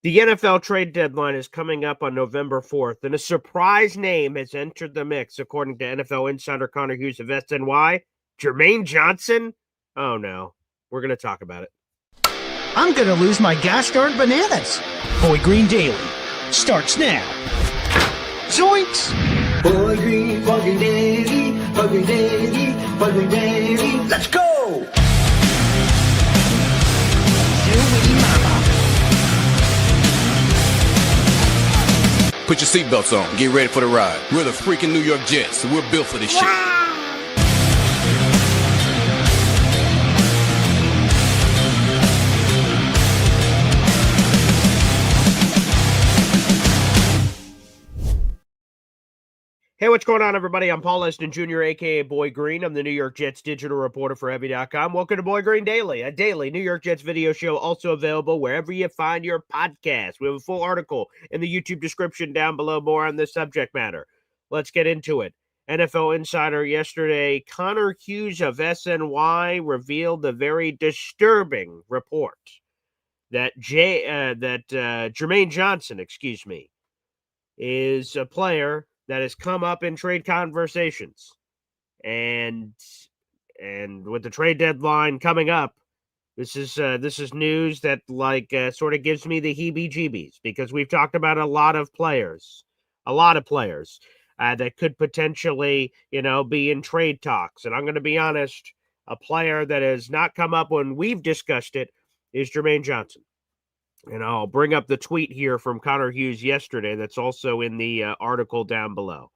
The NFL trade deadline is coming up on November 4th, and a surprise name has entered the mix, according to NFL insider Connor Hughes of SNY. Jermaine Johnson? Oh, no. We're going to talk about it. I'm going to lose my gosh darn bananas. Boy Green Daily starts now. Zoinks! Boy Green Daily, Boy Green Daily, Boy Green Daily. Let's go! Put your seatbelts on. Get ready for the ride. We're the freaking New York Jets, so we're built for this shit. Hey, what's going on, everybody? I'm Paul Eston Jr., a.k.a. Boy Green. I'm the New York Jets digital reporter for Heavy.com. Welcome to Boy Green Daily, a daily New York Jets video show, also available wherever you find your podcast. We have a full article in the YouTube description down below, more on this subject matter. Let's get into it. NFL insider yesterday, Connor Hughes of SNY, revealed a very disturbing report that Jermaine Johnson, is a player that has come up in trade conversations. And with the trade deadline coming up, this is news that sort of gives me the heebie-jeebies, because we've talked about a lot of players that could potentially, be in trade talks. And I'm going to be honest, a player that has not come up when we've discussed it is Jermaine Johnson. And I'll bring up the tweet here from Connor Hughes yesterday that's also in the article down below.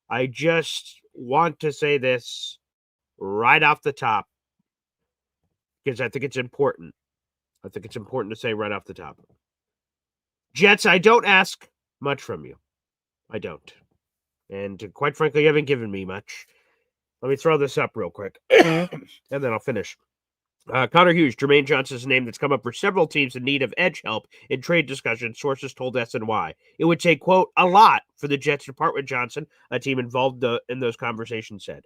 I just want to say this right off the top, because I think it's important. I think it's important to say right off the top. Jets, I don't ask much from you. I don't. And quite frankly, you haven't given me much. Let me throw this up real quick, and then I'll finish. Connor Hughes, Jermaine Johnson's name that's come up for several teams in need of edge help in trade discussions, sources told SNY. It would take, quote, a lot for the Jets to part with Johnson, a team involved in those conversations said.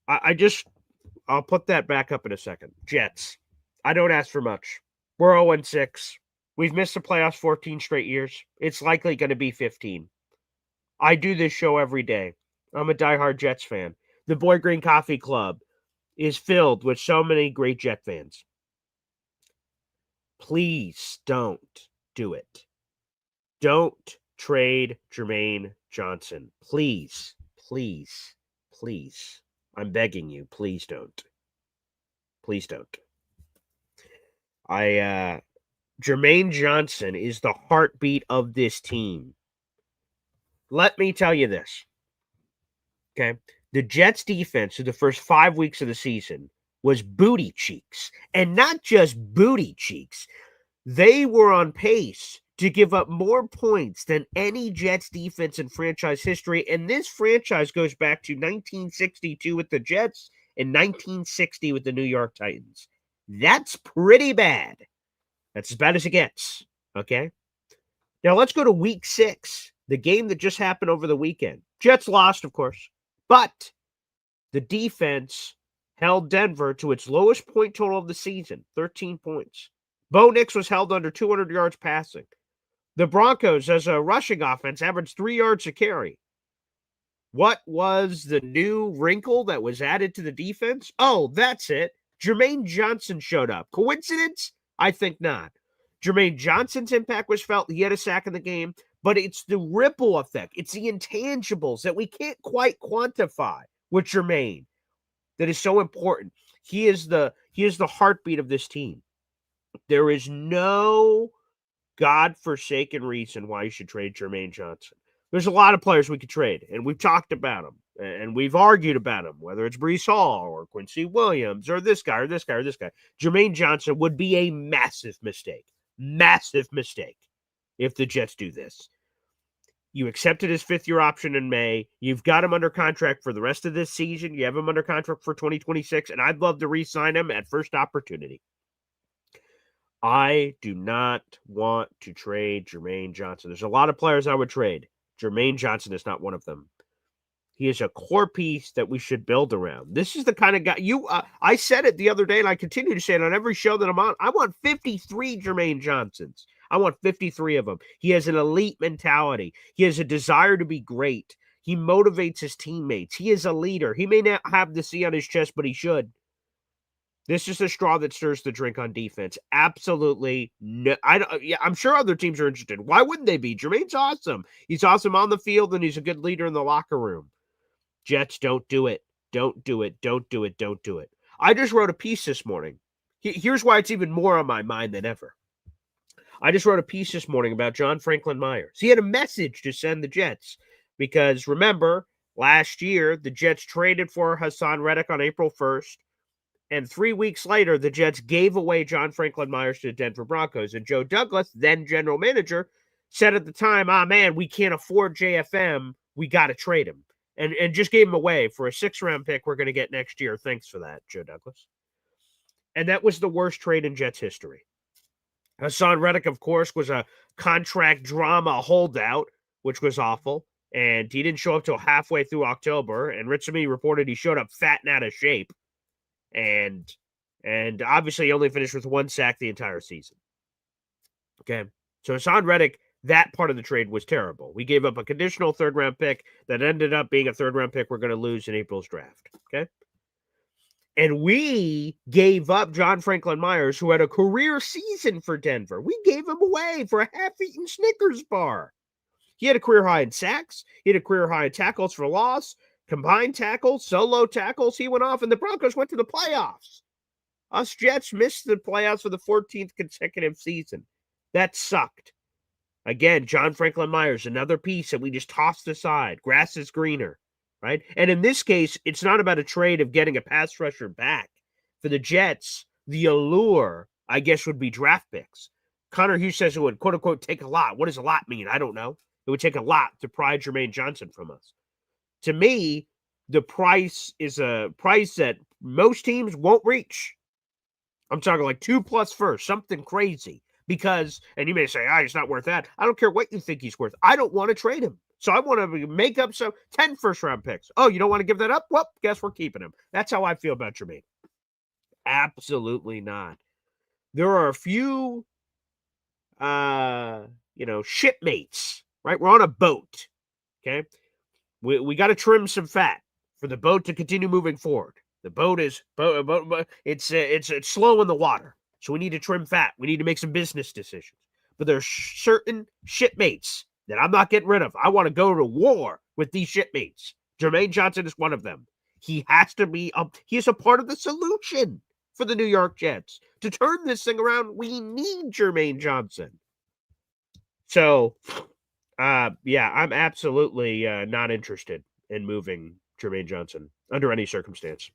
I'll put that back up in a second. Jets, I don't ask for much. We're 0-6. We've missed the playoffs 14 straight years. It's likely going to be 15. I do this show every day. I'm a diehard Jets fan. The Boy Green Coffee Club is filled with so many great Jet fans. Please don't do it. Don't trade Jermaine Johnson. Please, please, please. I'm begging you, please don't. Please don't. Jermaine Johnson is the heartbeat of this team. Let me tell you this. Okay? The Jets defense in the first 5 weeks of the season was booty cheeks. And not just booty cheeks. They were on pace to give up more points than any Jets defense in franchise history. And this franchise goes back to 1962 with the Jets and 1960 with the New York Titans. That's pretty bad. That's as bad as it gets. Okay? Now let's go to week 6, the game that just happened over the weekend. Jets lost, of course. But the defense held Denver to its lowest point total of the season, 13 points. Bo Nix was held under 200 yards passing. The Broncos, as a rushing offense, averaged 3 yards a carry. What was the new wrinkle that was added to the defense? Oh, that's it. Jermaine Johnson showed up. Coincidence? I think not. Jermaine Johnson's impact was felt. He had a sack in the game. But it's the ripple effect. It's the intangibles that we can't quite quantify with Jermaine that is so important. He is the heartbeat of this team. There is no godforsaken reason why you should trade Jermaine Johnson. There's a lot of players we could trade, and we've talked about them, and we've argued about them, whether it's Breece Hall or Quincy Williams or this guy or this guy or this guy. Jermaine Johnson would be a massive mistake if the Jets do this. You accepted his 5th-year option in May. You've got him under contract for the rest of this season. You have him under contract for 2026, and I'd love to re-sign him at first opportunity. I do not want to trade Jermaine Johnson. There's a lot of players I would trade. Jermaine Johnson is not one of them. He is a core piece that we should build around. This is the kind of guy I said it the other day, and I continue to say it on every show that I'm on. I want 53 Jermaine Johnsons. I want 53 of them. He has an elite mentality. He has a desire to be great. He motivates his teammates. He is a leader. He may not have the C on his chest, but he should. This is the straw that stirs the drink on defense. Absolutely no. I'm sure other teams are interested. Why wouldn't they be? Jermaine's awesome. He's awesome on the field, and he's a good leader in the locker room. Jets, don't do it. Don't do it. Don't do it. Don't do it. I just wrote a piece this morning. Here's why it's even more on my mind than ever. I just wrote a piece this morning about John Franklin Myers. He had a message to send the Jets because, remember, last year, the Jets traded for Hassan Reddick on April 1st. And 3 weeks later, the Jets gave away John Franklin Myers to the Denver Broncos. And Joe Douglas, then general manager, said at the time, man, we can't afford JFM. We got to trade him. And just gave him away for a 6th-round pick we're going to get next year. Thanks for that, Joe Douglas. And that was the worst trade in Jets history. Hassan Reddick, of course, was a contract drama holdout, which was awful. And he didn't show up till halfway through October. And Rich Samini reported he showed up fat and out of shape. And obviously he only finished with 1 sack the entire season. Okay. So Hassan Reddick, that part of the trade was terrible. We gave up a conditional 3rd-round pick that ended up being a 3rd-round pick we're going to lose in April's draft. Okay. And we gave up John Franklin Myers, who had a career season for Denver. We gave him away for a half-eaten Snickers bar. He had a career high in sacks. He had a career high in tackles for loss. Combined tackles, solo tackles, he went off, and the Broncos went to the playoffs. Us Jets missed the playoffs for the 14th consecutive season. That sucked. Again, John Franklin Myers, another piece that we just tossed aside. Grass is greener, right? And in this case, it's not about a trade of getting a pass rusher back. For the Jets, the allure, I guess, would be draft picks. Connor Hughes says it would, quote-unquote, take a lot. What does a lot mean? I don't know. It would take a lot to pry Jermaine Johnson from us. To me, the price is a price that most teams won't reach. I'm talking like 2+ first, something crazy. Because, and you may say, he's not worth that. I don't care what you think he's worth. I don't want to trade him. So I want to make up 10 first-round picks. Oh, you don't want to give that up? Well, guess we're keeping him. That's how I feel about Jermaine. Absolutely not. There are a few, shipmates, right? We're on a boat, okay? We got to trim some fat for the boat to continue moving forward. The boat is it's slow in the water, so we need to trim fat. We need to make some business decisions. But there's certain shipmates that I'm not getting rid of. I want to go to war with these shipmates. Jermaine Johnson is one of them. He has to be. He is a part of the solution for the New York Jets. To turn this thing around, we need Jermaine Johnson. So. I'm absolutely not interested in moving Jermaine Johnson under any circumstance.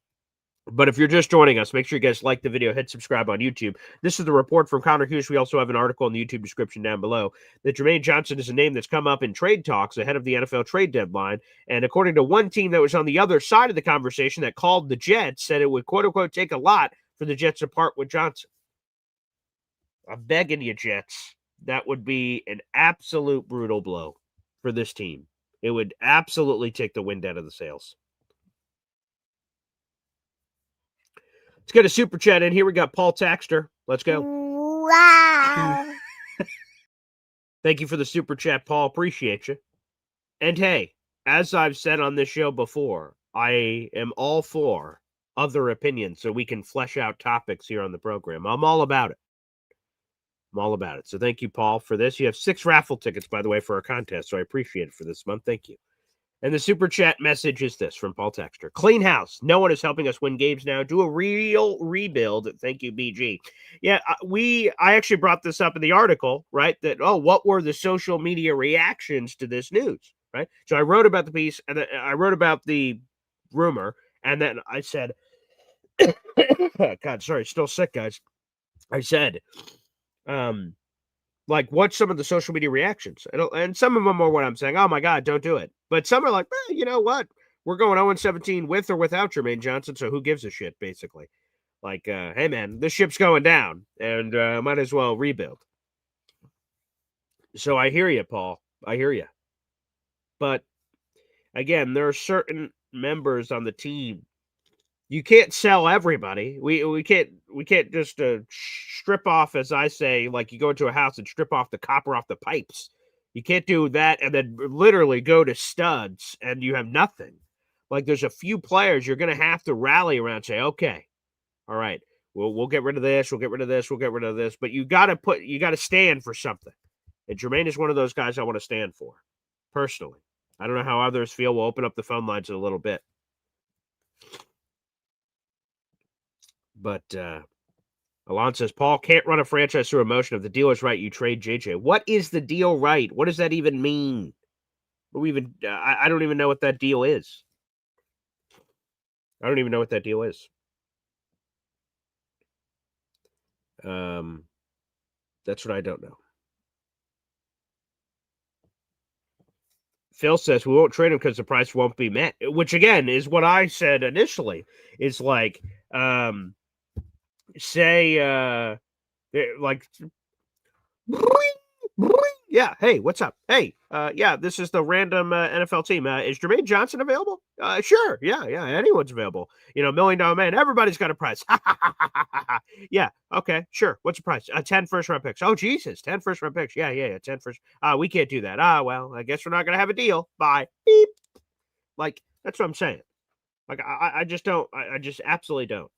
But if you're just joining us, make sure you guys like the video, hit subscribe on YouTube. This is the report from Connor Hughes. We also have an article in the YouTube description down below that Jermaine Johnson is a name that's come up in trade talks ahead of the NFL trade deadline. And according to one team that was on the other side of the conversation that called the Jets, said it would, quote-unquote, take a lot for the Jets to part with Johnson. I'm begging you, Jets. That would be an absolute brutal blow for this team. It would absolutely take the wind out of the sails. Let's get a super chat in here. We got Paul Taxter. Let's go. Wow. Thank you for the super chat, Paul. Appreciate you. And hey, as I've said on this show before, I am all for other opinions so we can flesh out topics here on the program. I'm all about it. I'm all about it. So thank you, Paul, for this. You have 6 raffle tickets, by the way, for our contest, so I appreciate it for this month. Thank you. And the super chat message is this from Paul Texter. Clean house. No one is helping us win games now. Do a real rebuild. Thank you, BG. Yeah, I actually brought this up in the article, right? That, what were the social media reactions to this news, right? So I wrote about the piece, and then I wrote about the rumor, and then I said, God, sorry, still sick, guys. I said, what's some of the social media reactions? And some of them are what I'm saying. Oh my God, don't do it. But some are like, you know what? We're going 0-17 with or without Jermaine Johnson. So who gives a shit, basically? Like, hey man, this ship's going down and might as well rebuild. So I hear you, Paul. I hear you. But again, there are certain members on the team. You can't sell everybody. We can't just strip off, as I say, like you go into a house and strip off the copper off the pipes. You can't do that and then literally go to studs and you have nothing. Like there's a few players you're going to have to rally around and say, okay, all right, we'll get rid of this, we'll get rid of this, we'll get rid of this. But you got to stand for something. And Jermaine is one of those guys I want to stand for, personally. I don't know how others feel. We'll open up the phone lines in a little bit. But Alon says, Paul can't run a franchise through emotion. If the deal is right, you trade JJ. What is the deal right? What does that even mean? I don't even know what that deal is. I don't even know what that deal is. That's what I don't know. Phil says we won't trade him because the price won't be met, which again is what I said initially. It's like, say, like, yeah, hey, what's up? Hey, yeah, this is the random NFL team. Is Jermaine Johnson available? Sure, yeah, anyone's available. $1 million man, everybody's got a price. Yeah, okay, sure. What's the price? 10 first-round picks. Oh, Jesus, 10 first-round picks. Yeah, 10 first. We can't do that. Well, I guess we're not going to have a deal. Bye. Beep. Like, that's what I'm saying. Like, I just don't. I just absolutely don't.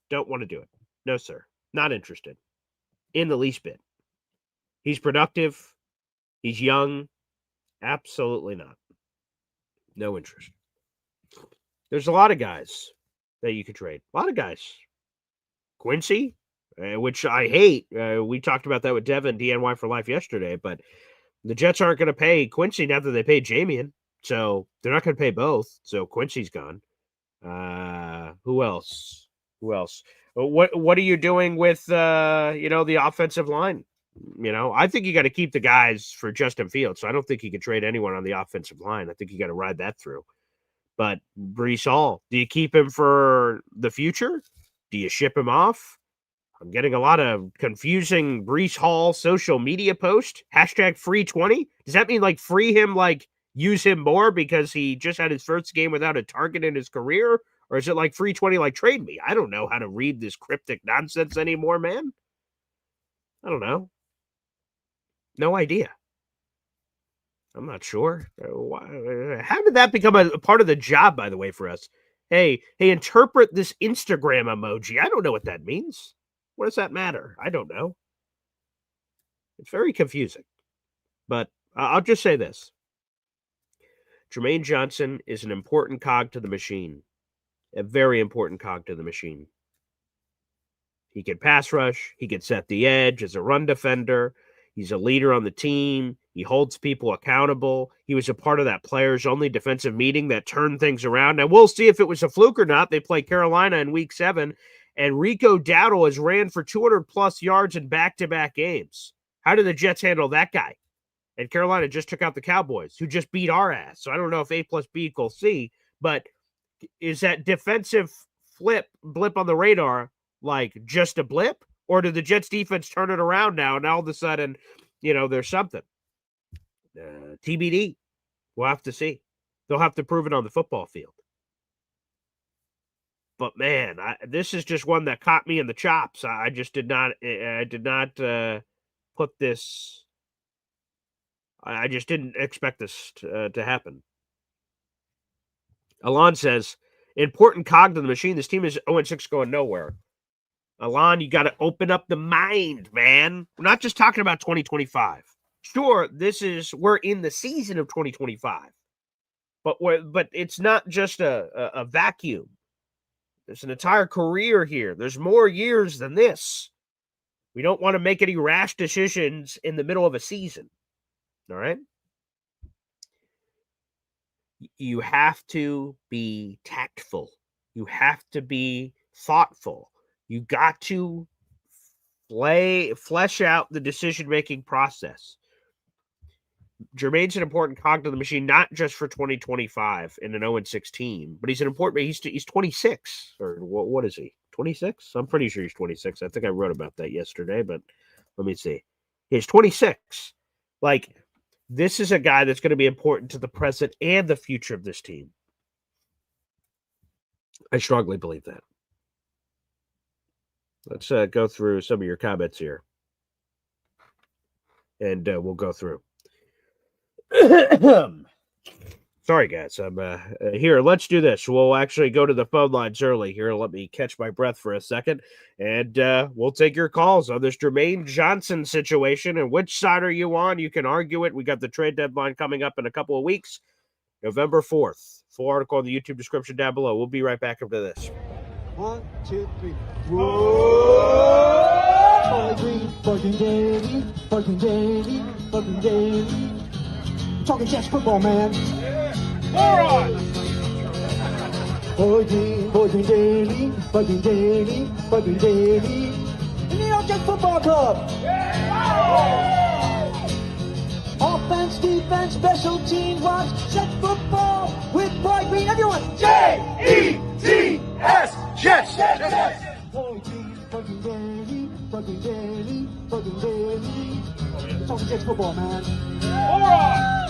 Don't want to do it. No, sir. Not interested. In the least bit. He's productive. He's young. Absolutely not. No interest. There's a lot of guys that you could trade. A lot of guys. Quincy, which I hate. We talked about that with Devin, DNY for life yesterday, but the Jets aren't going to pay Quincy now that they paid Jamian. So they're not going to pay both. So Quincy's gone. Who else? What are you doing with the offensive line? I think you got to keep the guys for Justin Fields. So I don't think you can trade anyone on the offensive line. I think you got to ride that through. But Breece Hall, do you keep him for the future? Do you ship him off? I'm getting a lot of confusing Breece Hall social media post. #free20. Does that mean like free him, like use him more because he just had his first game without a target in his career? Or is it like free 20, like trade me? I don't know how to read this cryptic nonsense anymore, man. I don't know. No idea. I'm not sure. How did that become a part of the job, by the way, for us? Hey, interpret this Instagram emoji. I don't know what that means. What does that matter? I don't know. It's very confusing. But I'll just say this. Jermaine Johnson is an important cog to the machine. A very important cog to the machine. He can pass rush. He can set the edge as a run defender. He's a leader on the team. He holds people accountable. He was a part of that players-only defensive meeting that turned things around. Now, we'll see if it was a fluke or not. They play Carolina in Week 7, and Rico Dowdle has ran for 200-plus yards in back-to-back games. How did the Jets handle that guy? And Carolina just took out the Cowboys, who just beat our ass. So I don't know if A plus B equals C, but is that defensive blip on the radar like just a blip? Or did the Jets defense turn it around now and all of a sudden, there's something? TBD. We'll have to see. They'll have to prove it on the football field. But man, this is just one that caught me in the chops. I just did not put this. I just didn't expect this to happen. Alon says, important cog to the machine. This team is 0-6 going nowhere. Alon, you got to open up the mind, man. We're not just talking about 2025. Sure, we're in the season of 2025. But it's not just a vacuum. There's an entire career here. There's more years than this. We don't want to make any rash decisions in the middle of a season. All right? You have to be tactful. You have to be thoughtful. You got to flesh out the decision-making process. Jermaine's an important cog to the machine, not just for 2025 in an 0-6 team, but he's 26, or what is he? 26? I'm pretty sure he's 26. I think I wrote about that yesterday, but let me see. He's 26. Like, This is a guy that's going to be important to the present and the future of this team. I strongly believe that. Let's go through some of your comments here. And we'll go through. Sorry, guys. I'm here. Let's do this. We'll actually go to the phone lines early here. Let me catch my breath for a second, and we'll take your calls on this Jermaine Johnson situation. And which side are you on? You can argue it. We got the trade deadline coming up in a couple of weeks, November 4th. Full article in the YouTube description down below. We'll be right back after this. 1, 2, 3. Whoa! Fucking Davey, fucking Davey, fucking Davey. Talking Jets football, man. All right. Fucking Davey, fucking Davey, fucking Davey. The New York Jets football club. Offense, defense, special teams, watch Jets football with Bright Green. Everyone, J-E-T-S, Jets, Jets. Fucking Davey, fucking Davey, fucking Davey. Talking Jets football, man. All right.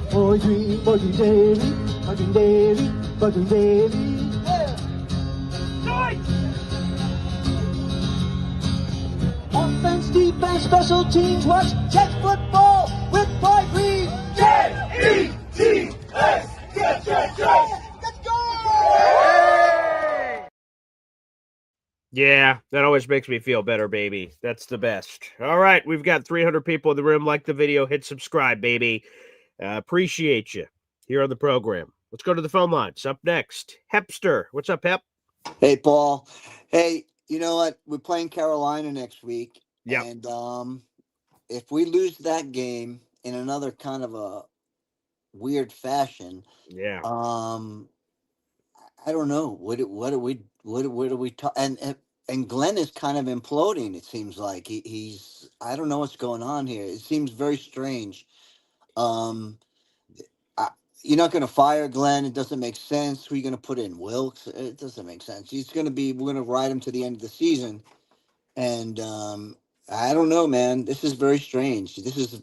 Fucking Davey, fucking Davey, fucking Davey. Offense, defense, special teams, watch Jets football with Bright Green. J-E-T-S, Jets, Jets, Jets. Let's go! Yeah, that always makes me feel better, baby. That's the best. All right, we've got 300 people in the room. Like the video, hit subscribe, baby. Appreciate you here on the program. Let's go to the phone lines. Up next, Hepster. What's up, Hep? Hey, Paul. Hey, you know what? We're playing Carolina next week. Yeah. And if we lose that game in another kind of a weird fashion, Yeah. I don't know. What do we talk? And Glenn is kind of imploding. It seems like he's. I don't know what's going on here. It seems very strange. You're not going to fire Glenn. It doesn't make sense. Who are you going to put in? Wilkes? It doesn't make sense. We're going to ride him to the end of the season. And I don't know, man. This is very strange. This is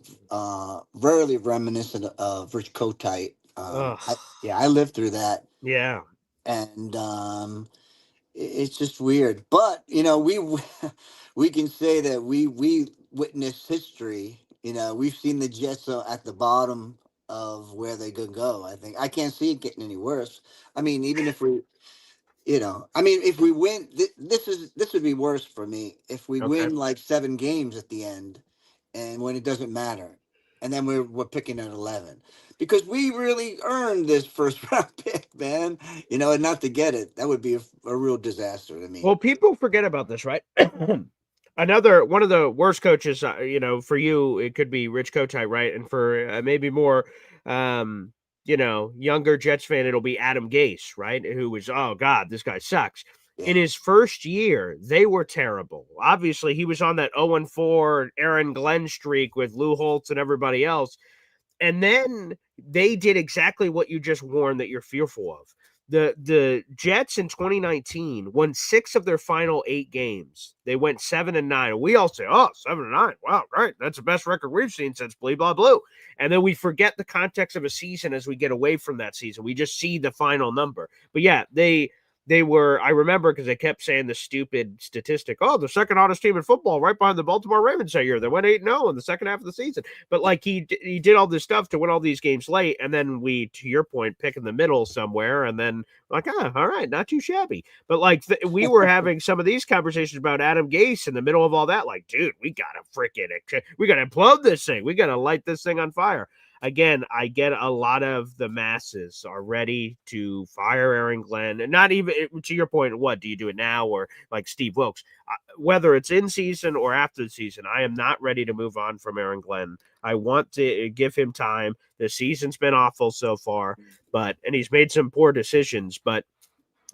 rarely reminiscent of Rich Kotite. I lived through that. Yeah. And it's just weird. But, we can say that we witnessed history. We've seen the Jets at the bottom of where they could go. I think I can't see it getting any worse. I mean, even if we, if we win, this would be worse for me if we win like 7 games at the end, and when it doesn't matter, and then we're picking at 11 because we really earned this first round pick, man. And not to get it, that would be a real disaster to me. Well, people forget about this, right? Another one of the worst coaches, for you, it could be Rich Kotite, right? And for maybe more, younger Jets fan, it'll be Adam Gase, right? Who was, oh God, this guy sucks. Yeah. In his first year, they were terrible. Obviously, he was on that 0-4 Aaron Glenn streak with Lou Holtz and everybody else. And then they did exactly what you just warned that you're fearful of. The Jets in 2019 won 6 of their final 8 games. They went 7-9. We all say, 7-9. Wow, great. That's the best record we've seen since blah, blah, blah. And then we forget the context of a season as we get away from that season. We just see the final number. But yeah, they were, I remember because they kept saying the stupid statistic, the second hottest team in football right behind the Baltimore Ravens that year. They went 8-0 in the second half of the season. But like he did all this stuff to win all these games late. And then we, to your point, pick in the middle somewhere. And then like, all right, not too shabby. But like we were having some of these conversations about Adam Gase in the middle of all that. Like, dude, we got to implode this thing. We got to light this thing on fire. Again, I get a lot of the masses are ready to fire Aaron Glenn. And not even, to your point, what, do you do it now or like Steve Wilkes? Whether it's in season or after the season, I am not ready to move on from Aaron Glenn. I want to give him time. The season's been awful so far, and he's made some poor decisions. But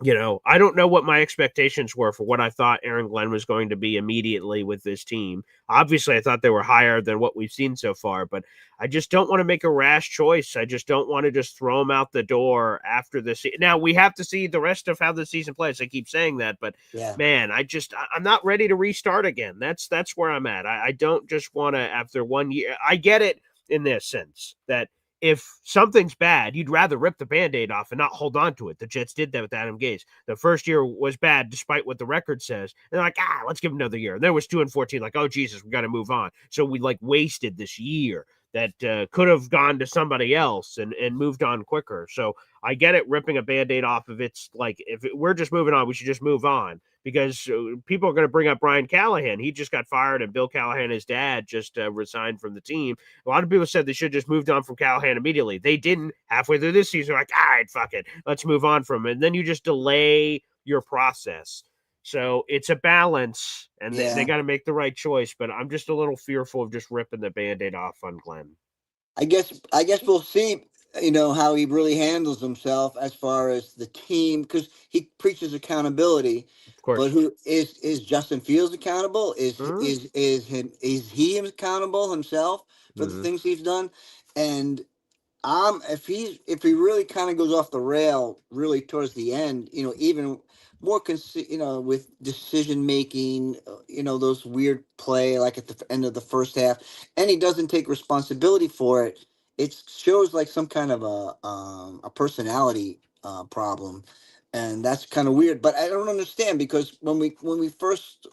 I don't know what my expectations were for what I thought Aaron Glenn was going to be immediately with this team. Obviously, I thought they were higher than what we've seen so far, but I just don't want to make a rash choice. I just don't want to just throw him out the door after this. Now, we have to see the rest of how the season plays. I keep saying that, but Yeah. man, I'm not ready to restart again. That's where I'm at. I don't just want to, after 1 year. I get it in this sense that if something's bad, you'd rather rip the Band-Aid off and not hold on to it. The Jets did that with Adam Gase. The first year was bad, despite what the record says. And they're like, let's give him another year. And there was 2-14, like, oh, Jesus, we got to move on. So we wasted this year that could have gone to somebody else and moved on quicker. So I get it, ripping a Band-Aid off of it's like, if we're just moving on, we should just move on, because people are going to bring up Brian Callahan. He just got fired, and Bill Callahan, his dad, just resigned from the team. A lot of people said they should have just moved on from Callahan immediately. They didn't. Halfway through this season, like, all right, fuck it, let's move on from it. And then you just delay your process. So it's a balance, and they got to make the right choice. But I'm just a little fearful of just ripping the Band-Aid off on Glenn. I guess we'll see, how he really handles himself as far as the team, because he preaches accountability. Of course. But who is Justin Fields accountable? Is he accountable himself for the things he's done? And if he really kind of goes off the rail really towards the end, even more with decision making, those weird play like at the end of the first half, and he doesn't take responsibility for it. It shows like some kind of a personality problem, and that's kind of weird. But I don't understand, because when we first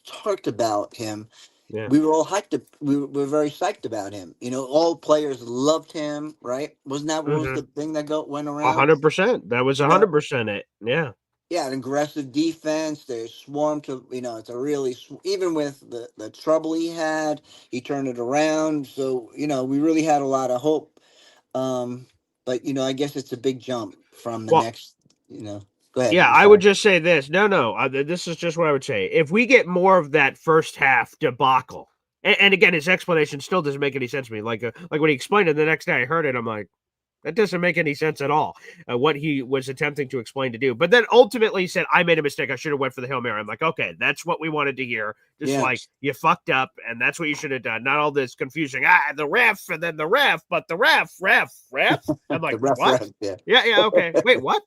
talked about him, Yeah. we were all hyped. We were very psyched about him. All players loved him, right? Wasn't that what was the thing that went around? 100%. That was 100% it. Yeah. Yeah, an aggressive defense. They swarmed to, it's a really, even with the trouble he had, he turned it around. So, we really had a lot of hope. But, I guess it's a big jump from the next, Go ahead. Yeah, I would just say this. No. This is just what I would say. If we get more of that first half debacle, and again, his explanation still doesn't make any sense to me. Like when he explained it the next day, I heard it. I'm like, that doesn't make any sense at all, what he was attempting to explain to do. But then ultimately he said, I made a mistake. I should have went for the Hail Mary. I'm like, okay, that's what we wanted to hear. Just like, you fucked up, and that's what you should have done. Not all this confusing, the ref, and then the ref, but the ref. I'm like, ref, what? Yeah, okay. Wait, what?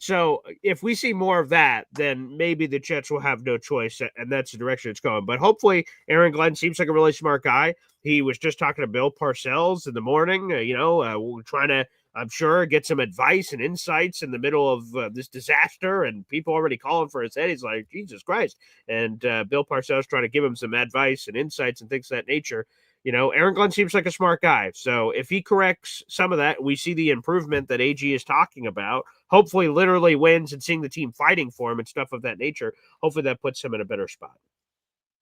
So if we see more of that, then maybe the Jets will have no choice, and that's the direction it's going. But hopefully Aaron Glenn seems like a really smart guy. He was just talking to Bill Parcells in the morning, we're trying to, I'm sure, get some advice and insights in the middle of this disaster, and people already calling for his head. He's like, Jesus Christ. And Bill Parcells trying to give him some advice and insights and things of that nature. Aaron Glenn seems like a smart guy. So if he corrects some of that, we see the improvement that AG is talking about, hopefully literally wins, and seeing the team fighting for him and stuff of that nature, hopefully that puts him in a better spot.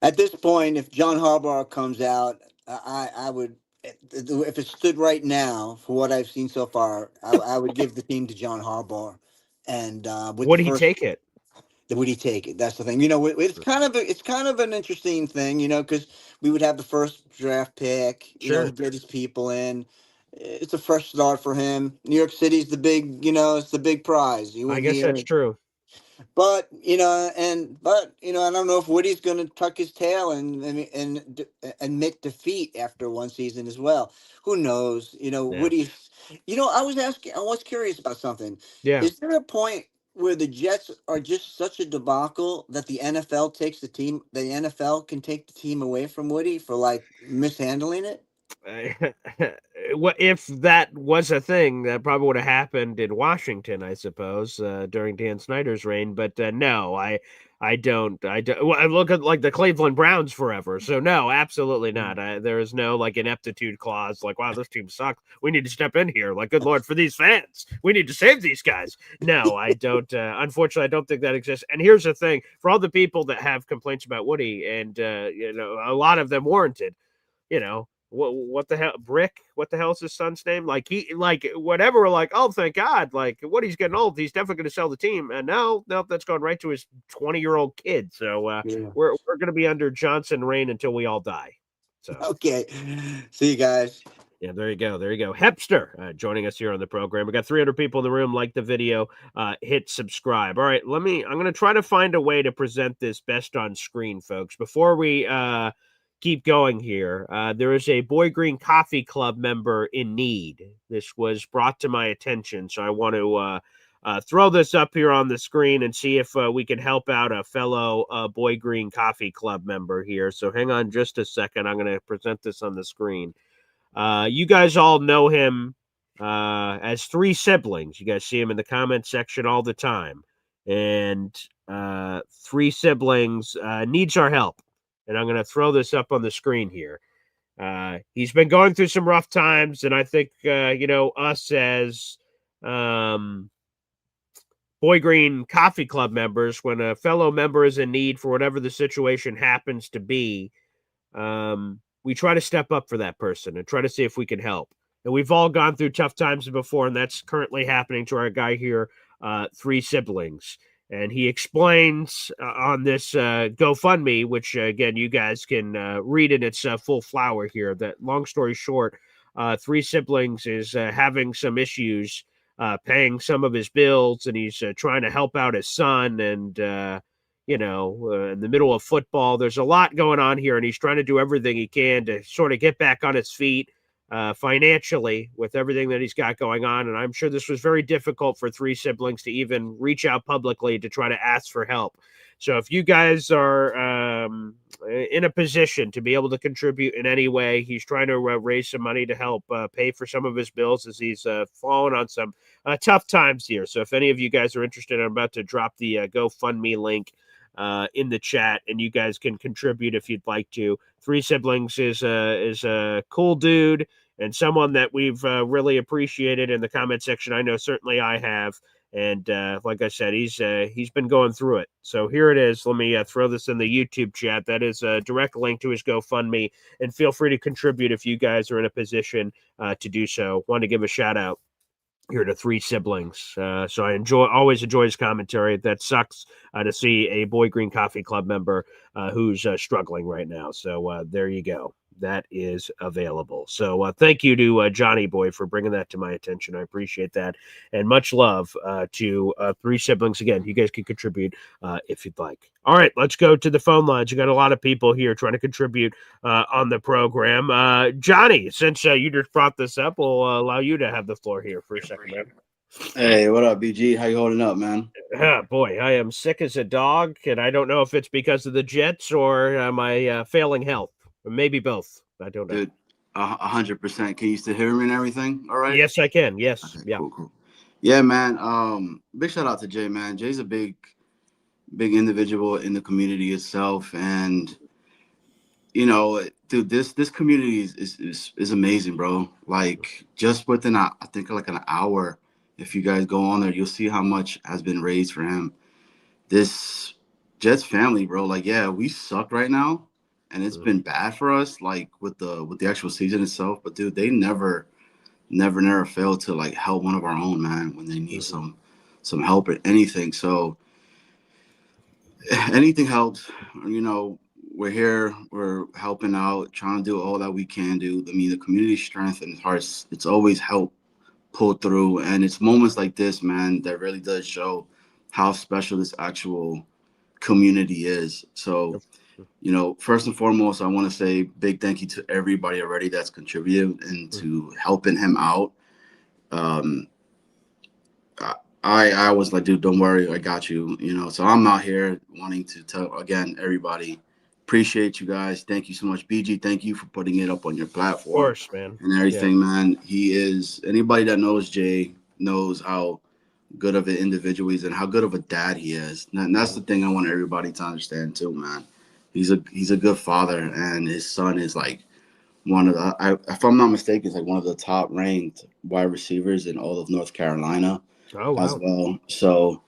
At this point, if John Harbaugh comes out, I would, if it stood right now for what I've seen so far, I would give the team to John Harbaugh. And would he take it? Would he take it? That's the thing. It's kind of an interesting thing, because we would have the first draft pick. Sure. Get his people in. It's a fresh start for him. New York City's the big, it's the big prize. I guess that's true. But I don't know if Woody's going to tuck his tail and admit defeat after one season as well. Who knows? Woody. I was curious about something. Yeah. Is there a point where the Jets are just such a debacle that the NFL takes the team? The NFL can take the team away from Woody for mishandling it. What if that was a thing? That probably would have happened in Washington, I suppose, during Dan Snyder's reign. But no, I don't. Well, I look at the Cleveland Browns forever. So no, absolutely not. There is no ineptitude clause. Wow, this team sucks. We need to step in here. Good Lord, for these fans, we need to save these guys. No, I don't. Unfortunately, I don't think that exists. And here's the thing: for all the people that have complaints about Woody, and a lot of them warranted, what the hell, Brick? What the hell is his son's name? Whatever. We're like, oh, thank God. Woody's getting old. He's definitely going to sell the team. And no, that's going right to his 20-year-old kid. So we're going to be under Johnson reign until we all die. So okay, see you guys. Yeah, there you go. There you go. Hepster joining us here on the program. We got 300 people in the room. Like the video, hit subscribe. All right, I'm going to try to find a way to present this best on screen, folks. Before we keep going here, there is a Boy Green Coffee Club member in need. This was brought to my attention, so I want to throw this up here on the screen and see if we can help out a fellow Boy Green Coffee Club member here. So hang on just a second. I'm going to present this on the screen. You guys all know him as Three Siblings. You guys see him in the comment section all the time. And Three Siblings needs our help. And I'm going to throw this up on the screen here. He's been going through some rough times, and I think, us as Boy Green Coffee Club members, when a fellow member is in need for whatever the situation happens to be, we try to step up for that person and try to see if we can help. And we've all gone through tough times before, and that's currently happening to our guy here, Three Siblings. And he explains on this GoFundMe, which, again, you guys can read in its full flower here, that long story short, Three Siblings is having some issues paying some of his bills, and he's trying to help out his son. And, in the middle of football, there's a lot going on here, and he's trying to do everything he can to sort of get back on his feet financially with everything that he's got going on. And I'm sure this was very difficult for Three Siblings to even reach out publicly to try to ask for help. So if you guys are in a position to be able to contribute in any way, he's trying to raise some money to help pay for some of his bills as he's fallen on some tough times here. So if any of you guys are interested, I'm about to drop the GoFundMe link in the chat, and you guys can contribute if you'd like to. Three Siblings is a cool dude and someone that we've really appreciated in the comment section. I know certainly I have. And like I said, he's been going through it. So here it is. Let me throw this in the YouTube chat. That is a direct link to his GoFundMe. And feel free to contribute if you guys are in a position to do so. Want to give a shout out here to Three Siblings. So I always enjoy his commentary. That sucks to see a Boy Green Coffee Club member who's struggling right now. So there you go. That is available. So thank you to Johnny Boy for bringing that to my attention. I appreciate that. And much love to Three Siblings. Again, you guys can contribute if you'd like. All right, let's go to the phone lines. You got a lot of people here trying to contribute on the program. Johnny, since you just brought this up, we'll allow you to have the floor here for a second, man. Hey, what up, BG? How you holding up, man? Boy, I am sick as a dog, and I don't know if it's because of the Jets or my failing health. Or maybe both. I don't know. Dude, 100%. Can you still hear me and everything? All right? Yes, I can. Yes. Okay, yeah. Cool. Yeah, man. Big shout out to Jay, man. Jay's a big individual in the community itself. And, dude, this community is amazing, bro. Like, just within, I think, like an hour, if you guys go on there, you'll see how much has been raised for him. This Jets family, bro, like, yeah, we suck right now. And it's been bad for us, like with the actual season itself. But dude, they never fail to like help one of our own, man, when they need some help or anything. So anything helps. We're here, we're helping out, trying to do all that we can do. I mean, the community strength and hearts, it's always helped pull through. And it's moments like this, man, that really does show how special this actual community is. So first and foremost, I want to say big thank you to everybody already that's contributed and to helping him out. I was like, dude, don't worry, I got you. So I'm out here wanting to tell again, everybody, appreciate you guys. Thank you so much, BG. Thank you for putting it up on your platform, Of course, man, and everything, man. He is anybody that knows Jay knows how good of an individual he is and how good of a dad he is. And that's the thing I want everybody to understand too, man. He's a good father, and his son is like one of the, if I'm not mistaken, is like one of the top ranked wide receivers in all of North Carolina as well. So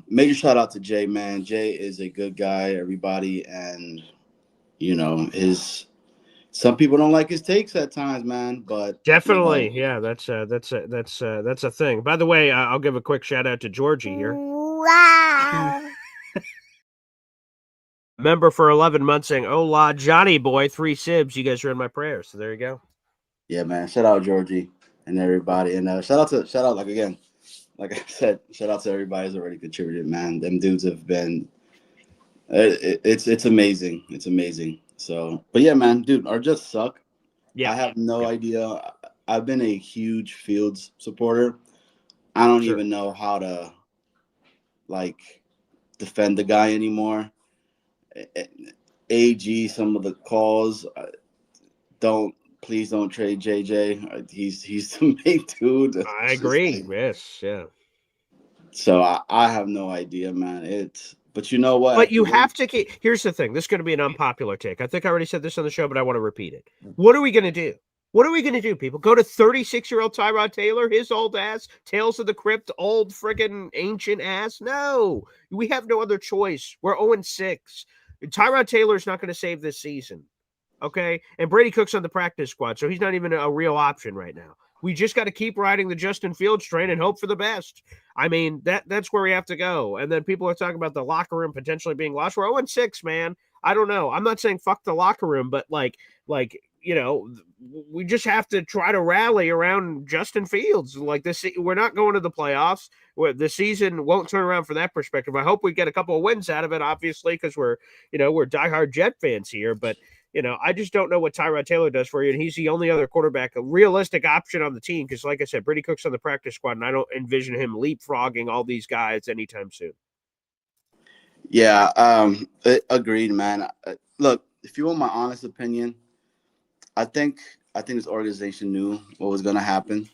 major shout out to Jay, man. Jay is a good guy, everybody, and some people don't like his takes at times, man. But definitely, yeah, that's a thing. By the way, I'll give a quick shout out to Georgie here. Wow. Member for 11 months saying, "Hola, Johnny boy, 3 sibs. You guys are in my prayers." So there you go. Yeah, man. Shout out Georgie and everybody, and shout out like again, like I said, shout out to everybody who's already contributed. Man, them dudes have been. It's amazing. It's amazing. So, but yeah, man, dude, our Jets suck. Yeah, I have no yeah, idea. I've been a huge Fields supporter. I don't sure. even know how to like defend the guy anymore. AG, some of the calls don't. Please don't trade JJ. He's the main dude. I It's just agree. like, Yes, yeah. so I have no idea, man. It's but you know what? But At you the end, have to keep. Here's the thing. This is going to be an unpopular take. I think I already said this on the show, but I want to repeat it. What are we going to do? What are we going to do, people? Go to 36-year-old Tyrod Taylor, his old ass, Tales of the Crypt, old friggin' ancient ass? No, we have no other choice. We're 0-6. Tyrod Taylor's not going to save this season. Okay. And Brady Cook's on the practice squad, so he's not even a real option right now. We just got to keep riding the Justin Fields train and hope for the best. I mean, that's where we have to go. And then people are talking about the locker room potentially being lost. We're 0-6, man. I don't know. I'm not saying fuck the locker room, but we just have to try to rally around Justin Fields. Like this, we're not going to the playoffs. The season won't turn around from that perspective. I hope we get a couple of wins out of it, obviously, because we're diehard Jet fans here. But I just don't know what Tyrod Taylor does for you. And he's the only other quarterback, a realistic option on the team. Because, like I said, Brady Cook's on the practice squad, and I don't envision him leapfrogging all these guys anytime soon. yeah, agreed, man. Look, if you want my honest opinion, I think this organization knew what was going to happen,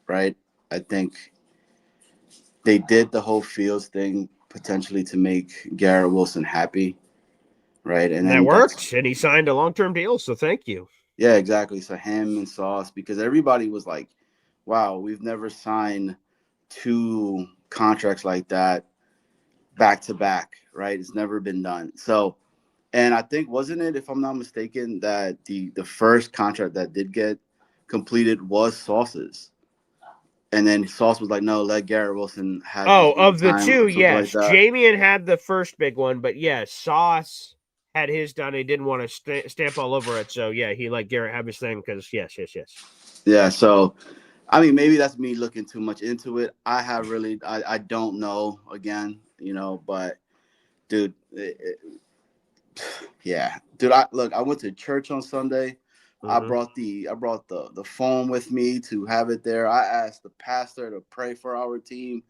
right? I think they did the whole Fields thing potentially to make Garrett Wilson happy, right? And And that then that's worked, and he signed a long-term deal, so thank you. yeah, exactly. So him and Sauce, because everybody was like, "Wow, we've never signed two contracts like that back to back, right? It's never been done." So, and I think wasn't it, if I'm not mistaken, that the first contract that did get completed was Sauce's, and then Sauce was like, "No, let Garrett Wilson have his Oh, game of the time," two, or something like yes. that. Jamian had the first big one, but yes, Sauce had his done. He didn't want to stamp all over it, so yeah, he let Garrett have his thing because yes. Yeah. So, I mean, maybe that's me looking too much into it. I don't know again, but dude, yeah, dude. I went to church on Sunday. Mm-hmm. I brought the phone with me to have it there. I asked the pastor to pray for our team,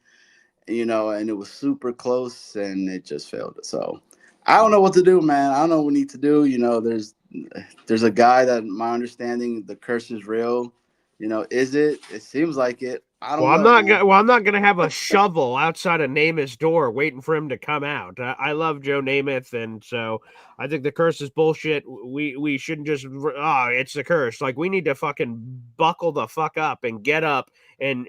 and it was super close, and it just failed. So I don't know what to do, man. I don't know what we need to do. There's a guy that, my understanding, the curse is real. Is it? It seems like it. I don't know, man. I'm not gonna have a shovel outside of Namath's door waiting for him to come out. I love Joe Namath, and so I think the curse is bullshit. We shouldn't just it's the curse. Like we need to fucking buckle the fuck up and get up and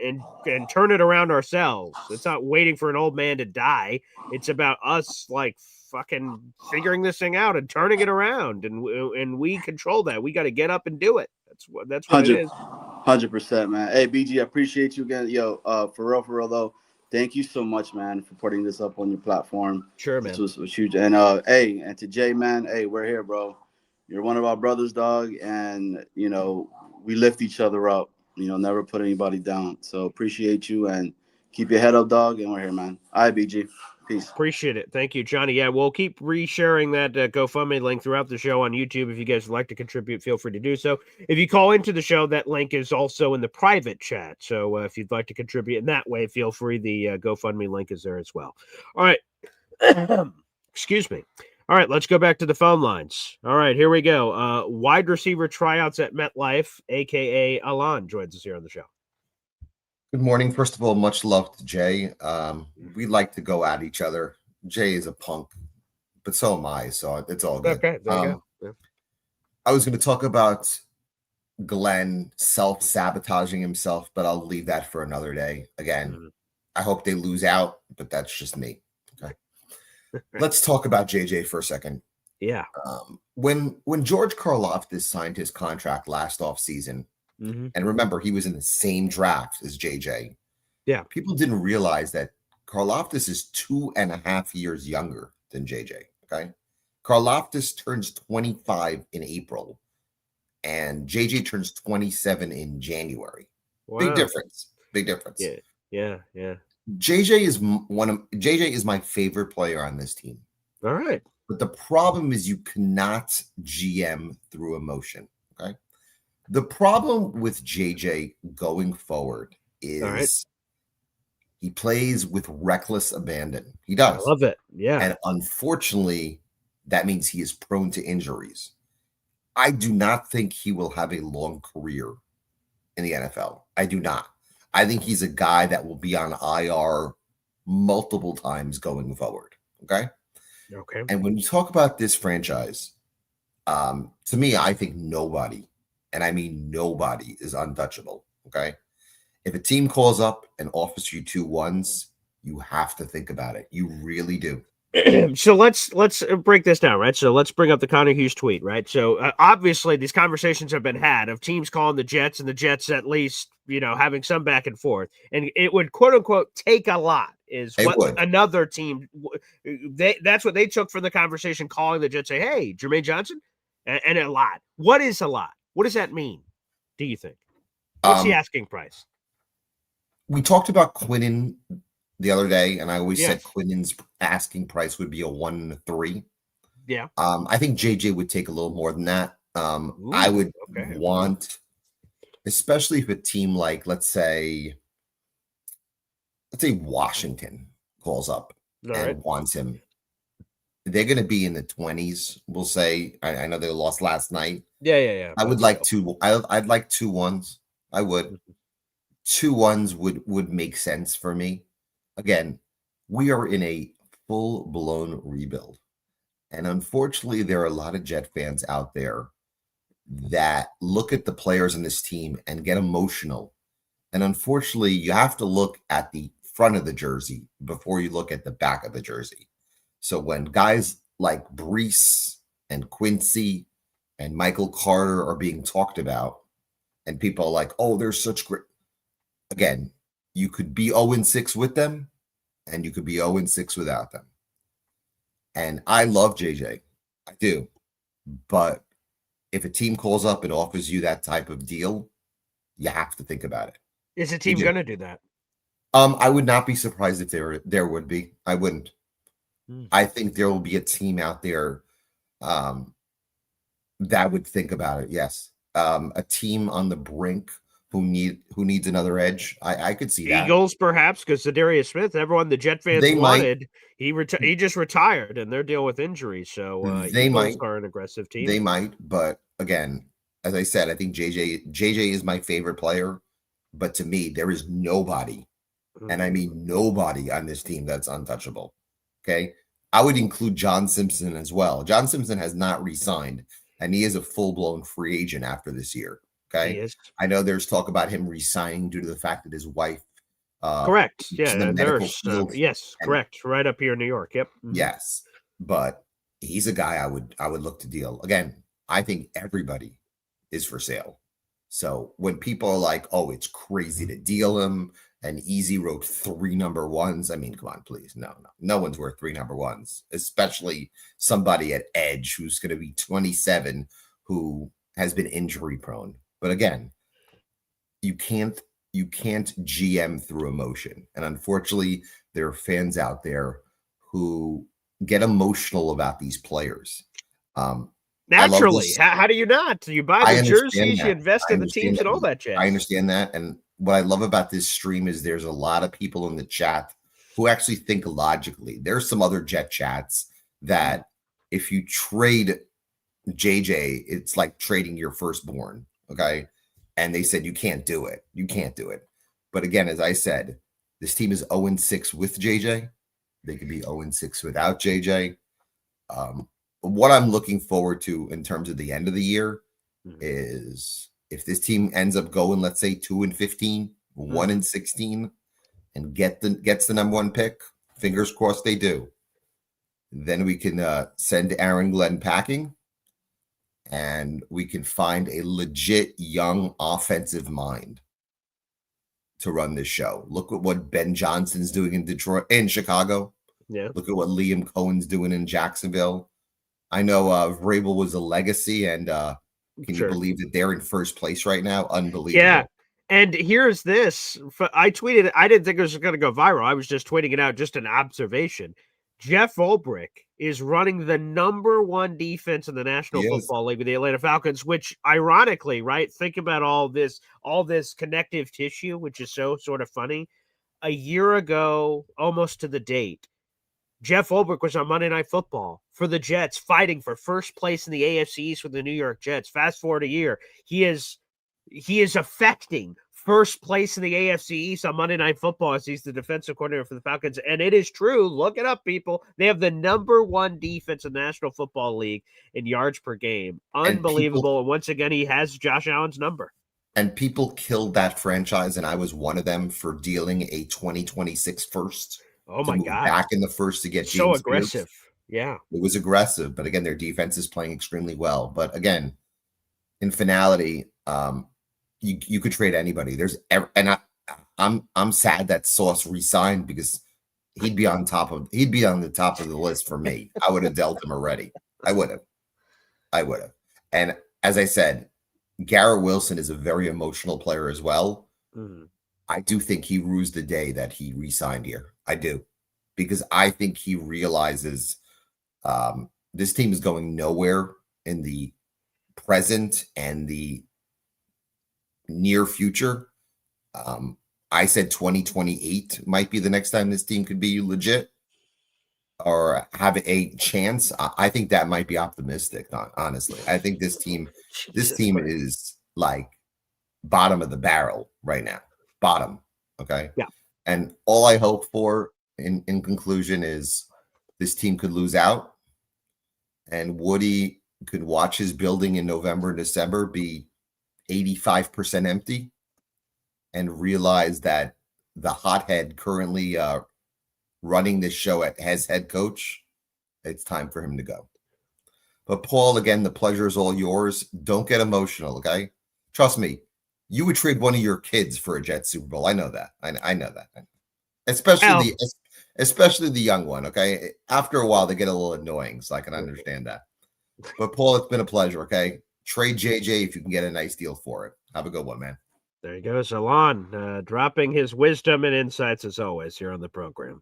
turn it around ourselves. It's not waiting for an old man to die. It's about us like fucking figuring this thing out and turning it around, and we control that. We got to get up and do it. That's what it is. 100%, man. Hey, BG, I appreciate you again. Yo, for real though, thank you so much, man, for putting this up on your platform. Sure, This man. was huge. And hey, and to Jay, man, hey, we're here, bro. You're one of our brothers, dog, and we lift each other up. Never put anybody down. So appreciate you and keep your head up, dog. And we're here, man. All right, BG. Peace. Appreciate it. Thank you, Johnny. Yeah, we'll keep resharing that GoFundMe link throughout the show on YouTube. If you guys would like to contribute, feel free to do so. If you call into the show, that link is also in the private chat. So if you'd like to contribute in that way, feel free. The GoFundMe link is there as well. All right. Excuse me. All right, let's go back to the phone lines. All right, here we go. Wide receiver tryouts at MetLife, a.k.a. Alon, joins us here on the show. Good morning. First of all, much love to Jay. We like to go at each other. Jay is a punk, but so am I, so it's all good. Okay, there you go. Yeah. I was going to talk about Glenn self-sabotaging himself, but I'll leave that for another day. Again, I hope they lose out, but that's just me. Okay. Let's talk about JJ for a second. Yeah. When George Karlaftis signed his contract last offseason, and remember, he was in the same draft as JJ. Yeah. People didn't realize that Karlaftis is 2.5 years younger than JJ. Okay. Karlaftis turns 25 in April. and JJ turns 27 in January. Big Wow. difference. Big difference. Yeah. JJ is my favorite player on this team. All right. But the problem is you cannot GM through emotion. Okay. The problem with JJ going forward is he plays with reckless abandon. He I does. love it. Yeah. And unfortunately, that means he is prone to injuries. I do not think he will have a long career in the NFL. I do not. I think he's a guy that will be on IR multiple times going forward. Okay. Okay. And when you talk about this franchise, to me, I think nobody, and I mean nobody, is untouchable. Okay. If a team calls up and offers you 2 1s, you have to think about it. You really do. So let's break this down, right? So let's bring up the Connor Hughes tweet, right? So obviously these conversations have been had of teams calling the Jets and the Jets at least, having some back and forth, and it would quote unquote take a lot. Is It what would. another team that's what they took from the conversation, calling the Jets, say, "Hey, Jermaine Johnson," and a lot. What is a lot? What does that mean? Do you think? What's the asking price? We talked about Quinnen the other day, and I always said Yes. Quinnen's asking price would be a 1-3. Yeah. I think JJ would take a little more than that. I would want, especially if a team like, let's say Washington calls up wants him. They're going to be in the 20s. We'll say. I know they lost last night. Yeah. I would like two. I'd like 2 1s. I would. 2 1s would make sense for me. Again, we are in a full-blown rebuild. And unfortunately, there are a lot of Jet fans out there that look at the players in this team and get emotional. And unfortunately, you have to look at the front of the jersey before you look at the back of the jersey. So when guys like Brees and Quincy and Michael Carter are being talked about, and people are like, oh, they're such great. Again, you could be 0-6 with them, and you could be 0-6 without them. And I love JJ. I do. But if a team calls up and offers you that type of deal, you have to think about it. Is a team going to do that? I would not be surprised if there would be. I wouldn't. I think there will be a team out there that would think about it. Yes. A team on the brink who needs another edge. I could see that. Eagles, perhaps, because Zadarius Smith, everyone the Jet fans wanted, he just retired, and they're dealing with injuries. So they Eagles are an aggressive team. They might, but again, as I said, I think JJ is my favorite player. But to me, there is nobody, and I mean nobody on this team that's untouchable. Okay, I would include John Simpson as well. John Simpson has not re-signed, and he is a full-blown free agent after this year. Okay, I know there's talk about him resigning due to the fact that his wife. Correct. Yeah, in the medical field. Yes, correct. Right up here in New York. Yep. Yes, but he's a guy I would look to deal. Again, I think everybody is for sale. So when people are like, "Oh, it's crazy to deal him," and Easy wrote 3 number 1s, I mean, come on, please, no one's worth 3 number 1s, especially somebody at edge who's going to be 27 who has been injury prone. But again, you can't GM through emotion. And unfortunately, there are fans out there who get emotional about these players. Naturally. How do you not? You buy the jerseys, you invest in the teams and all that jazz. I understand that. And what I love about this stream is there's a lot of people in the chat who actually think logically. There's some other Jet chats that if you trade JJ, it's like trading your firstborn. Okay. And they said, you can't do it. You can't do it. But again, as I said, this team is 0-6 with JJ. They could be 0-6 without JJ. What I'm looking forward to in terms of the end of the year is if this team ends up going, let's say 2-15, 1-16, and gets the number 1 pick, fingers crossed they do. Then we can send Aaron Glenn packing. And we can find a legit young offensive mind to run this show. Look at what Ben Johnson's doing in Chicago. Yeah. Look at what Liam Cohen's doing in Jacksonville. I know Vrabel was a legacy, and Can you Sure. believe that they're in first place right now? Unbelievable. Yeah. And here's this. I tweeted it. I didn't think it was going to go viral. I was just tweeting it out, just an observation. Jeff Ulbrich is running the number one defense in the National He is. Football League with the Atlanta Falcons, which ironically, right? Think about all this connective tissue, which is so sort of funny. A year ago, almost to the date, Jeff Ulbrich was on Monday Night Football for the Jets, fighting for first place in the AFC East with the New York Jets. Fast forward a year, he is affecting first place in the AFC East on Monday Night Football as he's the defensive coordinator for the Falcons. And it is true. Look it up, people. They have the number one defense in the National Football League in yards per game. Unbelievable. And once again, he has Josh Allen's number. And people killed that franchise, and I was one of them for dealing a 2026 first. Oh my God. Back in the first to get so James aggressive. Pierce. Yeah. It was aggressive, but again, their defense is playing extremely well. But again, in finality, you could trade anybody. I'm sad that Sauce resigned because he'd be on the top of the list for me. I would have dealt him already. I would have. And as I said, Garrett Wilson is a very emotional player as well. Mm-hmm. I do think he rues the day that he re-signed here. I do, because I think he realizes this team is going nowhere in the present and the near future. I said 2028 might be the next time this team could be legit or have a chance. I think that might be optimistic, honestly. I think this team is like bottom of the barrel right now. Bottom. Okay. Yeah. And all I hope for in conclusion is this team could lose out and Woody could watch his building in November and December be 85% empty and realize that the hothead currently running this show as head coach, it's time for him to go. But Paul, again, the pleasure is all yours. Don't get emotional, okay? Trust me, you would trade one of your kids for a Jets Super Bowl. I know that. I know that. Especially the young one, okay? After a while, they get a little annoying, so I can understand that. But Paul, it's been a pleasure, okay? Trade JJ if you can get a nice deal for it. Have a good one, man. There you go, Alon, dropping his wisdom and insights as always here on the program.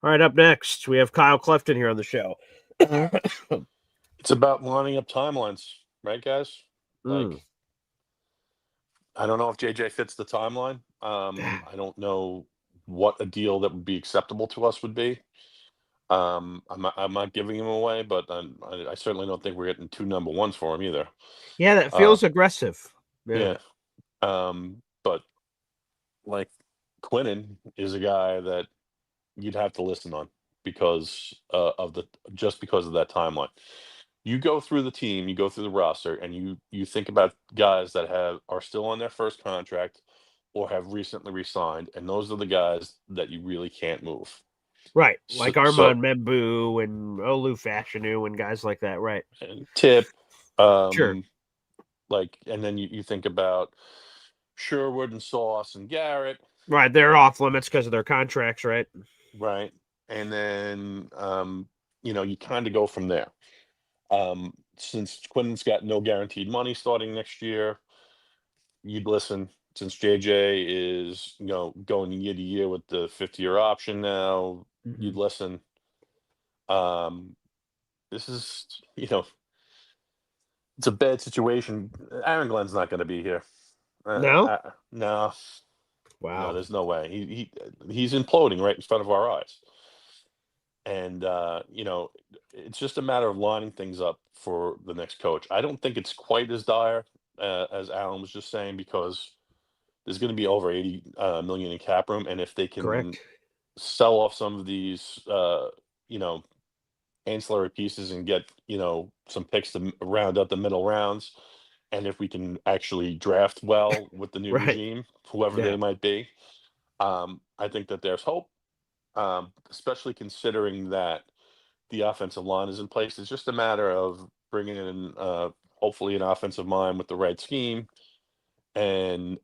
All right, up next, we have Kyle Clifton here on the show. It's about lining up timelines, right, guys? Like, I don't know if JJ fits the timeline. I don't know what a deal that would be acceptable to us would be. I'm not giving him away, but I certainly don't think we're getting 2 number ones for him either. Yeah, that feels aggressive. Yeah. But like Quinnen is a guy that you'd have to listen on because of that timeline. You go through the team, you go through the roster, and you think about guys that are still on their first contract or have recently re-signed, and those are the guys that you really can't move. Right, like Armand Membu and Olu Fashanu and guys like that, right? And Tip, sure. Like, and then you think about Sherwood and Sauce and Garrett. Right, they're off limits because of their contracts, right? Right, and then you kind of go from there. Since Quinnen's got no guaranteed money starting next year, you'd listen. Since JJ is going year to year with the 50-year option now, you'd listen. This is it's a bad situation. Aaron Glenn's not going to be here. No. No. Wow. No, there's no way. He's imploding right in front of our eyes. And it's just a matter of lining things up for the next coach. I don't think it's quite as dire as Alan was just saying, because there's going to be over 80 million in cap room, and if they can sell off some of these ancillary pieces and get some picks to round out the middle rounds, and if we can actually draft well with the new regime, whoever they might be, I think that there's hope. Especially considering that the offensive line is in place. It's just a matter of bringing in, hopefully, an offensive mind with the right scheme, and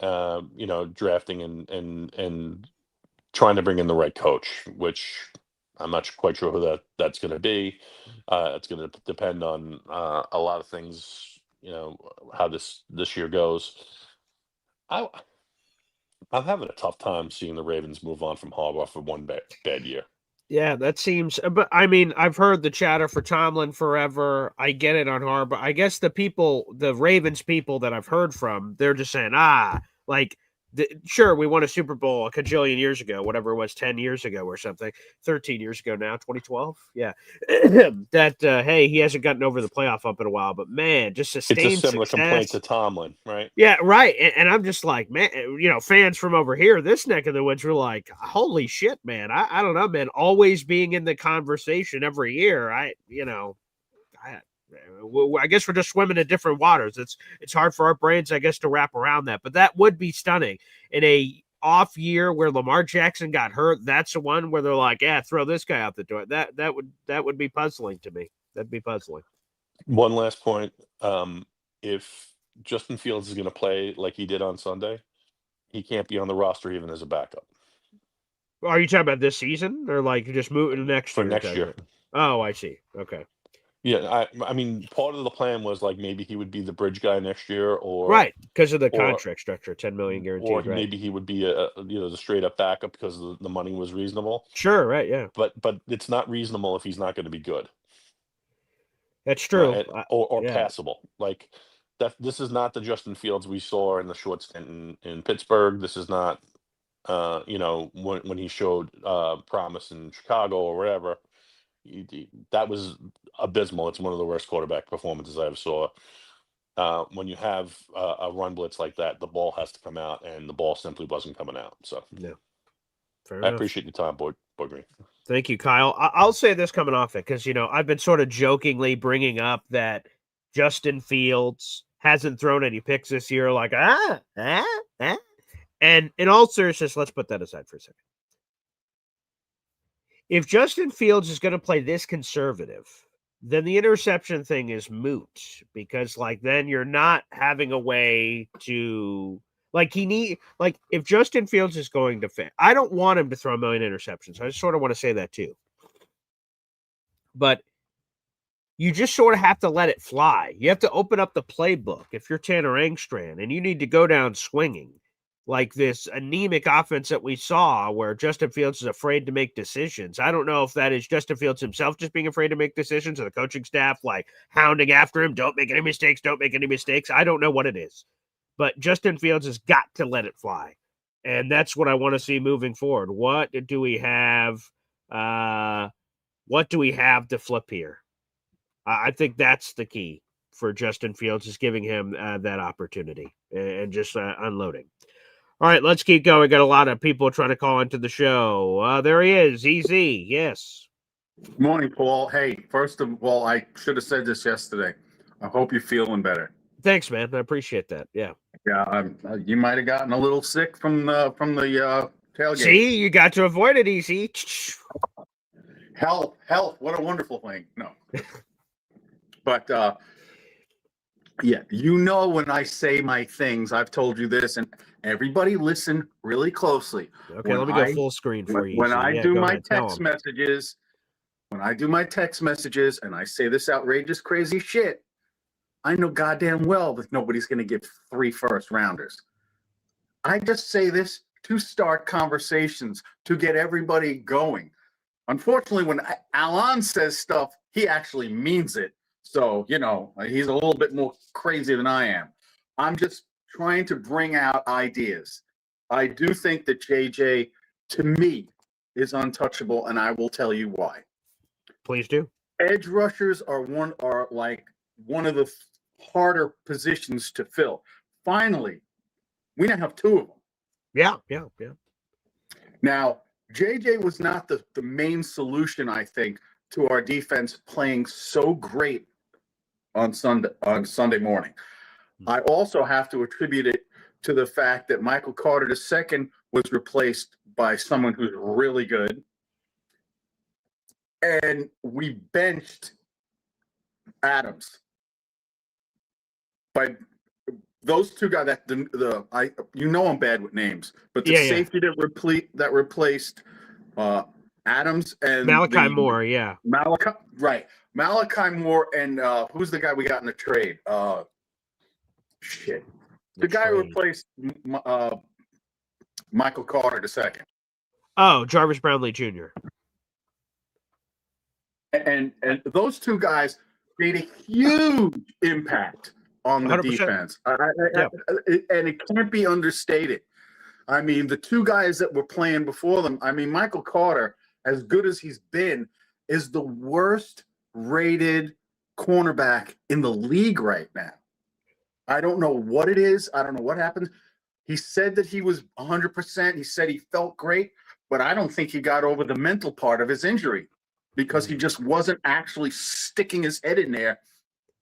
drafting and trying to bring in the right coach, which I'm not quite sure who that's going to be. It's going to depend on a lot of things how this year goes. I'm having a tough time seeing the Ravens move on from Harbaugh for one bad year. Yeah, that seems. But I mean, I've heard the chatter for Tomlin forever. I get it on Harbaugh. I guess the Ravens people that I've heard from, they're just saying, sure, we won a Super Bowl a cajillion years ago, whatever it was, 10 years ago or something, 13 years ago now, 2012. Yeah, that hey, he hasn't gotten over the playoff hump in a while, but man, just It's a sustained similar complaint success. to Tomlin, right? Yeah, right. And I'm just like, man, fans from over here, this neck of the woods, were like, holy shit, man. I don't know, man. Always being in the conversation every year. I guess we're just swimming in different waters. It's hard for our brains, I guess, to wrap around that. But that would be stunning in a off year where Lamar Jackson got hurt. That's the one where they're like, yeah, throw this guy out the door. That would be puzzling to me. That'd be puzzling. One last point. If Justin Fields is going to play like he did on Sunday, he can't be on the roster even as a backup. Are you talking about this season or like just moving next for year? next year? Oh, I see. Okay. Yeah, I mean, part of the plan was like maybe he would be the bridge guy next year, or right, because of the or contract structure, $10 million guaranteed. or right. maybe he would be the straight up backup because the money was reasonable. Sure, right, yeah. But it's not reasonable if he's not going to be good. That's true. Or yeah. passable. Like that. This is not the Justin Fields we saw in the short stint in Pittsburgh. This is not when he showed promise in Chicago or wherever. That was abysmal. It's one of the worst quarterback performances I ever saw. When you have a run blitz like that, the ball has to come out, and the ball simply wasn't coming out. So, yeah, I appreciate your time, Boyd Green. Thank you, Kyle. I'll say this coming off it because I've been sort of jokingly bringing up that Justin Fields hasn't thrown any picks this year. Like and in all seriousness, let's put that aside for a second. If Justin Fields is going to play this conservative, then the interception thing is moot because then you're not having a way to if Justin Fields is going to fit, I don't want him to throw a million interceptions. I just sort of want to say that too. But you just sort of have to let it fly. You have to open up the playbook if you're Tanner Engstrand and you need to go down swinging. Like this anemic offense that we saw where Justin Fields is afraid to make decisions. I don't know if that is Justin Fields himself just being afraid to make decisions or the coaching staff hounding after him. Don't make any mistakes. Don't make any mistakes. I don't know what it is. But Justin Fields has got to let it fly. And that's what I want to see moving forward. What do we have? What do we have to flip here? I think that's the key for Justin Fields is giving him that opportunity and just unloading. All right, let's keep going. We got a lot of people trying to call into the show. There he is, Easy. Yes. Good morning, Paul. Hey, first of all, I should have said this yesterday. I hope you're feeling better. Thanks, man. I appreciate that. Yeah. Yeah, you might have gotten a little sick from the tailgate. See, you got to avoid it, Easy. Health. What a wonderful thing. No. But yeah, when I say my things, I've told you this, and everybody listen really closely. Okay, let me go full screen for you. When I do my text messages, and I say this outrageous, crazy shit, I know goddamn well that nobody's going to get 3 first-rounders. I just say this to start conversations, to get everybody going. Unfortunately, when Alan says stuff, he actually means it. So, he's a little bit more crazy than I am. I'm just trying to bring out ideas. I do think that JJ, to me, is untouchable, and I will tell you why. Please do. Edge rushers are one of the harder positions to fill. Finally, we now have 2 of them. Yeah. Now, JJ was not the main solution, I think, to our defense playing so great on Sunday morning. I also have to attribute it to the fact that Michael Carter II was replaced by someone who's really good. And we benched Adams. By those 2 guys, I'm bad with names, but the safety that replaced Adams and Malachi Moore, yeah. Malachi Moore and who's the guy we got in the trade? Shit. The guy who replaced Michael Carter II. Oh, Jarvis Brownlee Jr. And those two guys made a huge impact on the 100%. Defense. And it can't be understated. I mean, the two guys that were playing before them, I mean, Michael Carter, as good as he's been, is the worst rated cornerback in the league right now. I don't know what it is. I don't know what happened. He said that he was 100%. He said he felt great, but I don't think he got over the mental part of his injury because he just wasn't actually sticking his head in there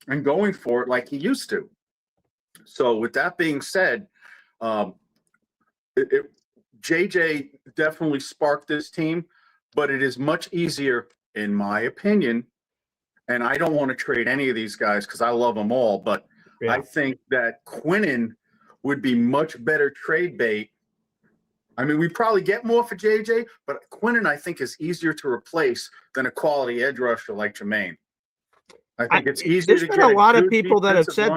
and going for it like he used to. So with that being said, JJ definitely sparked this team, but it is much easier, in my opinion, and I don't want to trade any of these guys because I love them all, but I think that Quinnen would be much better trade bait. I mean, we probably get more for JJ, but Quinnen, I think, is easier to replace than a quality edge rusher like Jermaine. I think it's easier to get. There's been a lot of people that have said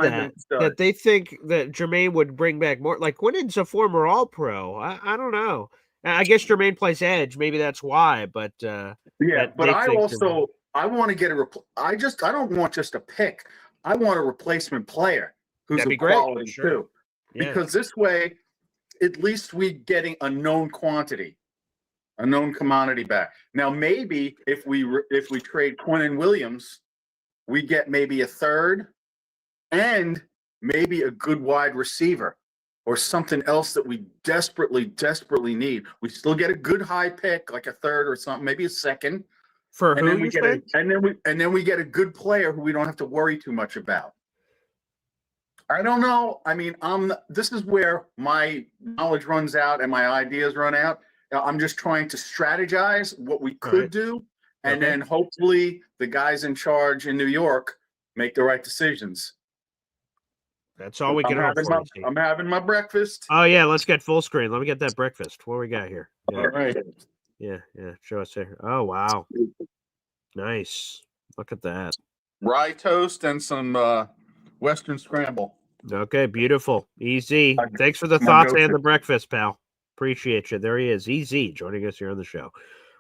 that they think that Jermaine would bring back more. Like Quinnen's a former All-Pro. I don't know. I guess Jermaine plays edge. Maybe that's why. But but I want to get I don't want just a pick. I want a replacement player who's a quality too, because this way, at least we getting a known quantity, a known commodity back. Now, maybe if we trade Quinnen Williams, we get maybe a third and maybe a good wide receiver or something else that we desperately need. We still get a good high pick, like a third or something, maybe a second. For and who then we get and then we get a good player who we don't have to worry too much about. I don't know. I mean, this is where my knowledge runs out and my ideas run out. I'm just trying to strategize what we could do, and then hopefully the guys in charge in New York make the right decisions. That's all we can hope for. I'm having my breakfast. Oh yeah, let's get full screen. Let me get that breakfast. What we got here? Yeah. All right. Yeah. Show us here. Oh wow, nice. Look at that. Rye toast and some Western scramble. Okay, beautiful. Easy. Thanks for the thoughts and the breakfast, pal. Appreciate you. There he is. Easy joining us here on the show.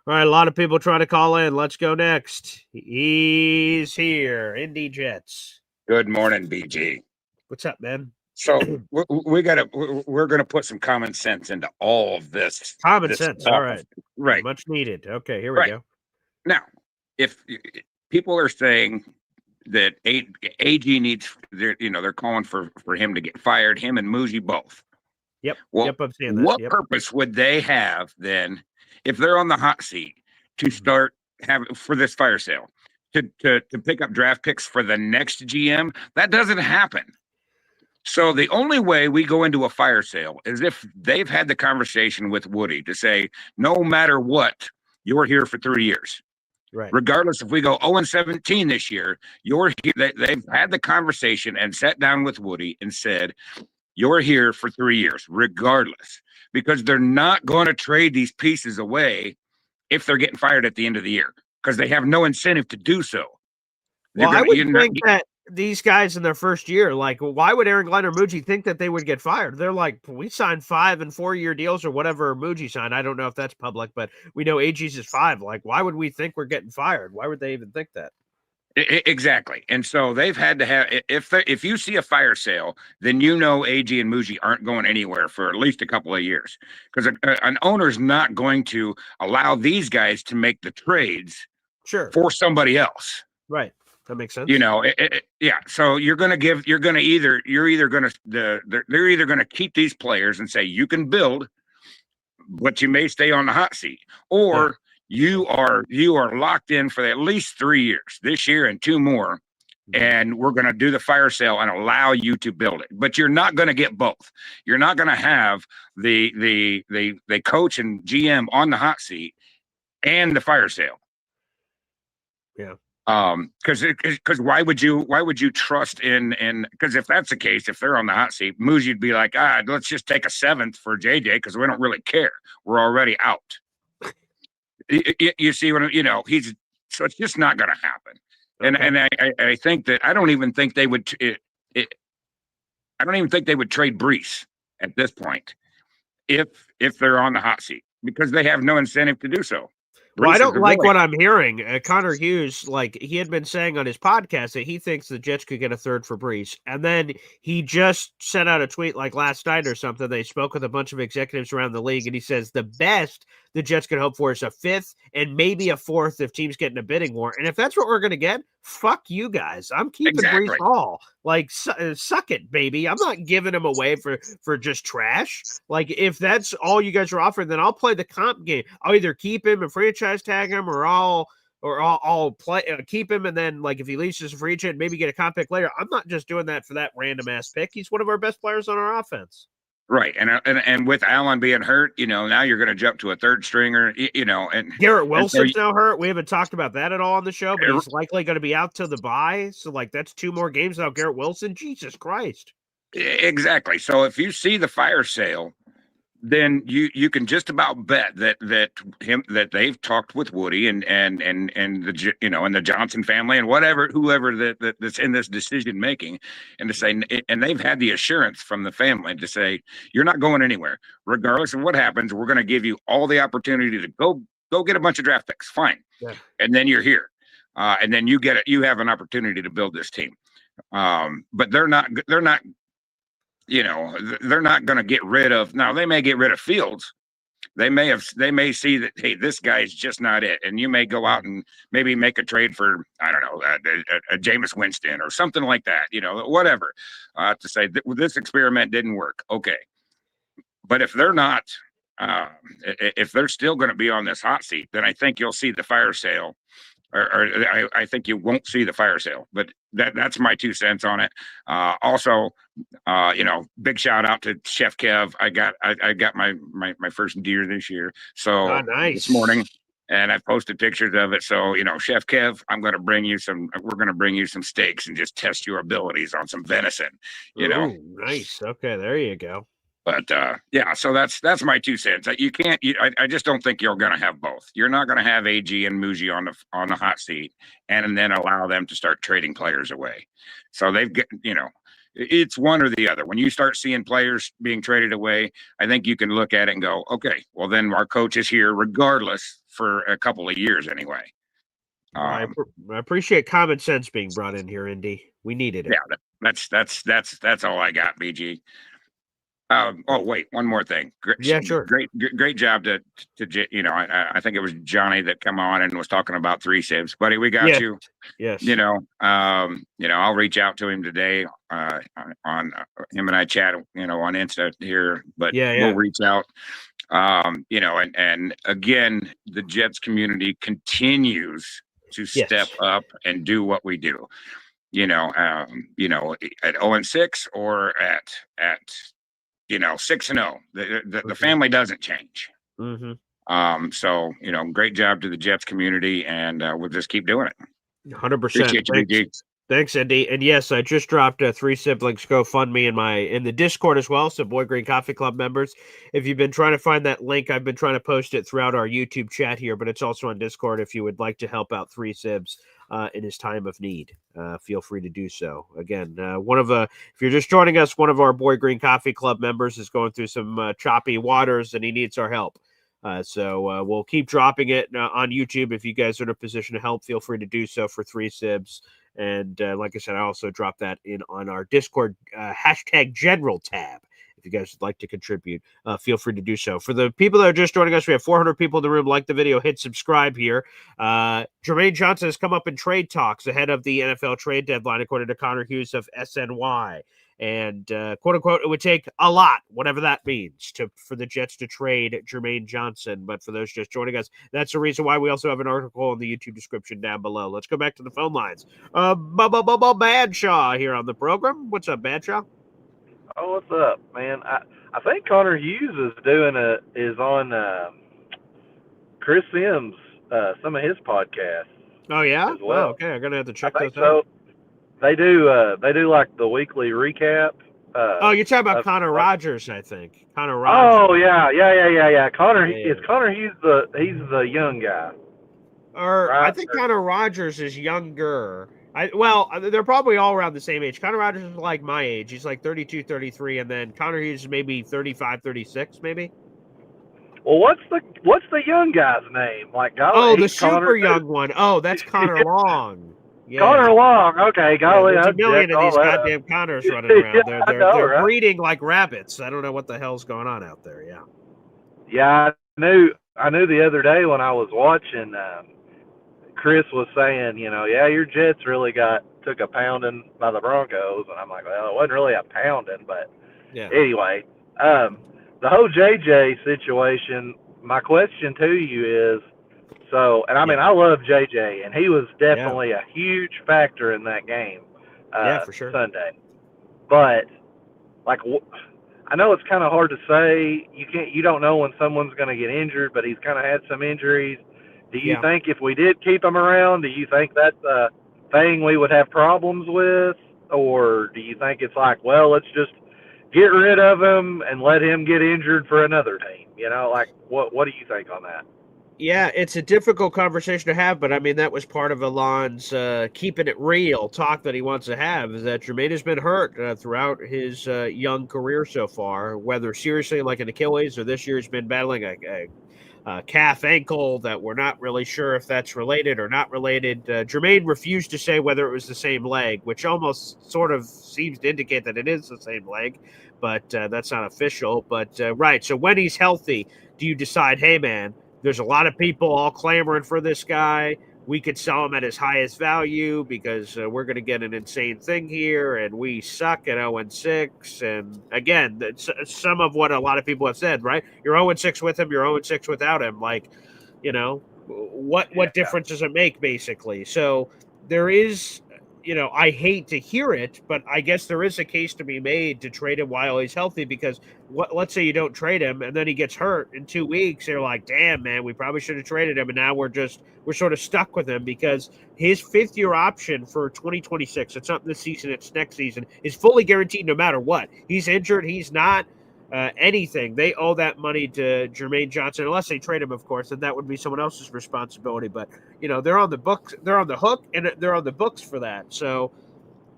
All right, a lot of people trying to call in. Let's go next. He's here. Indy Jets. Good morning, BG. What's up, man? So we're gonna put some common sense into all of this. Common sense. All right. Right. Much needed. Okay, here we go. Now, if people are saying that AG needs, they're calling for him to get fired, him and Muji both. Yep. Well, I'm seeing that. What purpose would they have then, if they're on the hot seat, to start having for this fire sale, to pick up draft picks for the next GM? That doesn't happen. So the only way we go into a fire sale is if they've had the conversation with Woody to say, no matter what, you're here for 3 years. Right. Regardless if we go 0-17 this year, you're here. They've had the conversation and sat down with Woody and said, you're here for 3 years, regardless, because they're not going to trade these pieces away if they're getting fired at the end of the year, because they have no incentive to do so. Well, I would think that these guys in their first year, like, why would Aaron Glenn or Muji think that they would get fired? They're like, we signed 5 and 4 year deals or whatever Muji signed. I don't know if that's public, but we know AG's is 5. Like, why would we think we're getting fired? Why would they even think that? Exactly. And so they've had to have, if you see a fire sale, then AG and Muji aren't going anywhere for at least a couple of years, because an owner's not going to allow these guys to make the trades for somebody else. Right. That makes sense. Yeah. So they're either going to keep these players and say, you can build, but you may stay on the hot seat, or you are locked in for at least 3 years, this year and 2 more. And we're going to do the fire sale and allow you to build it, but you're not going to get both. You're not going to have the coach and GM on the hot seat and the fire sale. Yeah. Because why would you trust in because if that's the case, if they're on the hot seat, Muji'd be like, let's just take a 7th for JJ because we don't really care. We're already out. You see what so it's just not going to happen. Okay. And I think that I don't even think they would. I don't even think they would trade Brees at this point if they're on the hot seat because they have no incentive to do so. Well, I don't like what I'm hearing. Connor Hughes, like he had been saying on his podcast that he thinks the Jets could get a third for Brees. And then he just sent out a tweet like last night or something. They spoke with a bunch of executives around the league, and he says the best the Jets could hope for is a fifth and maybe a fourth if teams get in a bidding war. And if that's what we're going to get, fuck you guys. I'm keeping Brees Hall. Like, suck it, baby. I'm not giving him away for just trash. Like, if that's all you guys are offering, then I'll play the comp game. I'll either keep him and franchise tag him, or I'll play keep him, and then like if he leaves as a free agent, maybe get a comp pick later. I'm not just doing that for that random ass pick. He's one of our best players on our offense. Right, and with Allen being hurt, now you're going to jump to a third stringer, and Garrett Wilson's now hurt. We haven't talked about that at all on the show, but he's likely going to be out till the bye. So, like, that's 2 more games without Garrett Wilson. Jesus Christ! Exactly. So, if you see the fire sale, then you can just about bet that they've talked with Woody and the and the Johnson family and whoever that's in this decision making, and to say, and they've had the assurance from the family to say, you're not going anywhere regardless of what happens. We're going to give you all the opportunity to go get a bunch of draft picks. Fine. Yeah. And then you're here. And then you have an opportunity to build this team. But they're not they're not going to get rid of. Now they may get rid of Fields. They may see that, hey, this guy's just not it, and you may go out and maybe make a trade for, I don't know, a Jameis Winston or something like that. Whatever, to say this experiment didn't work. Okay, but if they're not, if they're still going to be on this hot seat, then I think you'll see the fire sale. Or I think you won't see the fire sale, but that's my 2 cents on it. Also, big shout out to Chef Kev. I got my first deer this year, so nice. This morning, and I posted pictures of it. So Chef Kev, we're going to bring you some steaks and just test your abilities on some venison. Ooh, nice. Okay, there you go. But yeah, so that's my 2 cents. You can't. I just don't think you're going to have both. You're not going to have AG and Muji on the hot seat, and then allow them to start trading players away. So they've got it's one or the other. When you start seeing players being traded away, I think you can look at it and go, okay, well then our coach is here regardless for a couple of years anyway. I appreciate common sense being brought in here, Indy. We needed it. Yeah, that's all I got, BG. Oh wait, one more thing. Yeah, sure. Great job to I think it was Johnny that come on and was talking about 3 sibs, buddy. We got you. Yes. I'll reach out to him today. On him and I chat, on Insta here, but we'll reach out. And again, the Jets community continues to step up and do what we do. At 0-6 or at 6-0, the family doesn't change. Mm-hmm. So great job to the Jets community, and we'll just keep doing it. 100%. Thanks, Indy. And yes, I just dropped a 3 Siblings GoFundMe in the Discord as well. So Boy Green Coffee Club members, if you've been trying to find that link, I've been trying to post it throughout our YouTube chat here, but it's also on Discord. If you would like to help out 3 Sibs in his time of need, feel free to do so. Again, if you're just joining us, one of our Boy Green Coffee Club members is going through some choppy waters and he needs our help. So we'll keep dropping it on YouTube. If you guys are in a position to help, feel free to do so for 3 Sibs. And like I said, I also dropped that in on our Discord #general tab. If you guys would like to contribute, feel free to do so. For the people that are just joining us, we have 400 people in the room. Like the video, hit subscribe here. Jermaine Johnson has come up in trade talks ahead of the NFL trade deadline, according to Connor Hughes of SNY. And quote unquote, it would take a lot, whatever that means, for the Jets to trade Jermaine Johnson. But for those just joining us, that's the reason why we also have an article in the YouTube description down below. Let's go back to the phone lines. Badshaw here on the program. What's up, Badshaw? Oh, what's up, man? I think Connor Hughes is on Chris Sims, some of his podcasts. Oh yeah. As well. Oh, okay, I'm gonna have to check those so. out. They do like the weekly recap. You're talking about Connor Rogers, I think. Connor Rogers. Oh yeah. Connor Hughes he's the young guy. Right? I think Connor Rogers is younger. They're probably all around the same age. Connor Rogers is like my age. He's like 32, 33, and then Connor Hughes is maybe 35, 36, maybe. Well, what's the young guy's name? Like, the super young one. Oh, that's Connor Long. Yeah. Connor Long. Okay, golly, there's a million of these goddamn Connors running around. They're breeding like rabbits. I don't know what the hell's going on out there. Yeah. Yeah, I knew the other day when I was watching. Chris was saying, your Jets really took a pounding by the Broncos, and I'm like, well, it wasn't really a pounding, but anyway, the whole JJ situation. My question to you is, I love JJ, and he was definitely a huge factor in that game. For sure. Sunday, but I know it's kind of hard to say. You don't know when someone's going to get injured, but he's kind of had some injuries. Do you think if we did keep him around, do you think that's a thing we would have problems with? Or do you think it's like, well, let's just get rid of him and let him get injured for another team? What do you think on that? Yeah, it's a difficult conversation to have, but I mean, that was part of Alon's keeping it real talk that he wants to have, is that Jermaine has been hurt throughout his young career so far, whether seriously like an Achilles or this year he's been battling a calf ankle that we're not really sure if that's related or not related. Jermaine refused to say whether it was the same leg, which almost sort of seems to indicate that it is the same leg, but that's not official. But right, so when he's healthy, do you decide, hey man, there's a lot of people all clamoring for this guy. We could sell him at his highest value because we're going to get an insane thing here, and we suck at 0-6. And again, that's some of what a lot of people have said, right? You're 0-6 with him, you're 0-6 without him. Like, what difference does it make, basically? So there is, I hate to hear it, but I guess there is a case to be made to trade him while he's healthy, because let's say you don't trade him and then he gets hurt in 2 weeks. You're like, damn, man, we probably should have traded him. And now we're sort of stuck with him because his 5th-year option for 2026, it's not this season, it's next season, is fully guaranteed no matter what. He's injured, he's not anything. They owe that money to Jermaine Johnson, unless they trade him, of course, and that would be someone else's responsibility. But they're on the books, they're on the hook, and they're on the books for that. So,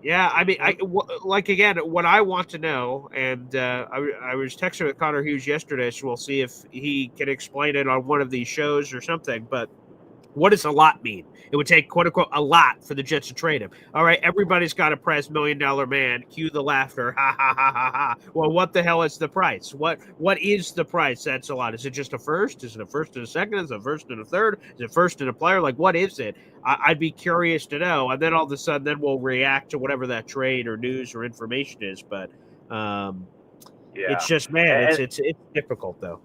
yeah, I mean, again, what I want to know, and I was texting with Connor Hughes yesterday, so we'll see if he can explain it on one of these shows or something. But what does a lot mean? It would take, quote unquote, a lot for the Jets to trade him. All right, everybody's got a price, $1 million man. Cue the laughter. Ha ha ha ha ha. Well, what the hell is the price? What is the price? That's a lot. Is it just a first? Is it a first and a second? Is it a first and a third? Is it first and a player? Like, what is it? I'd be curious to know. And then all of a sudden, then we'll react to whatever that trade or news or information is. But it's just, man, it's difficult though.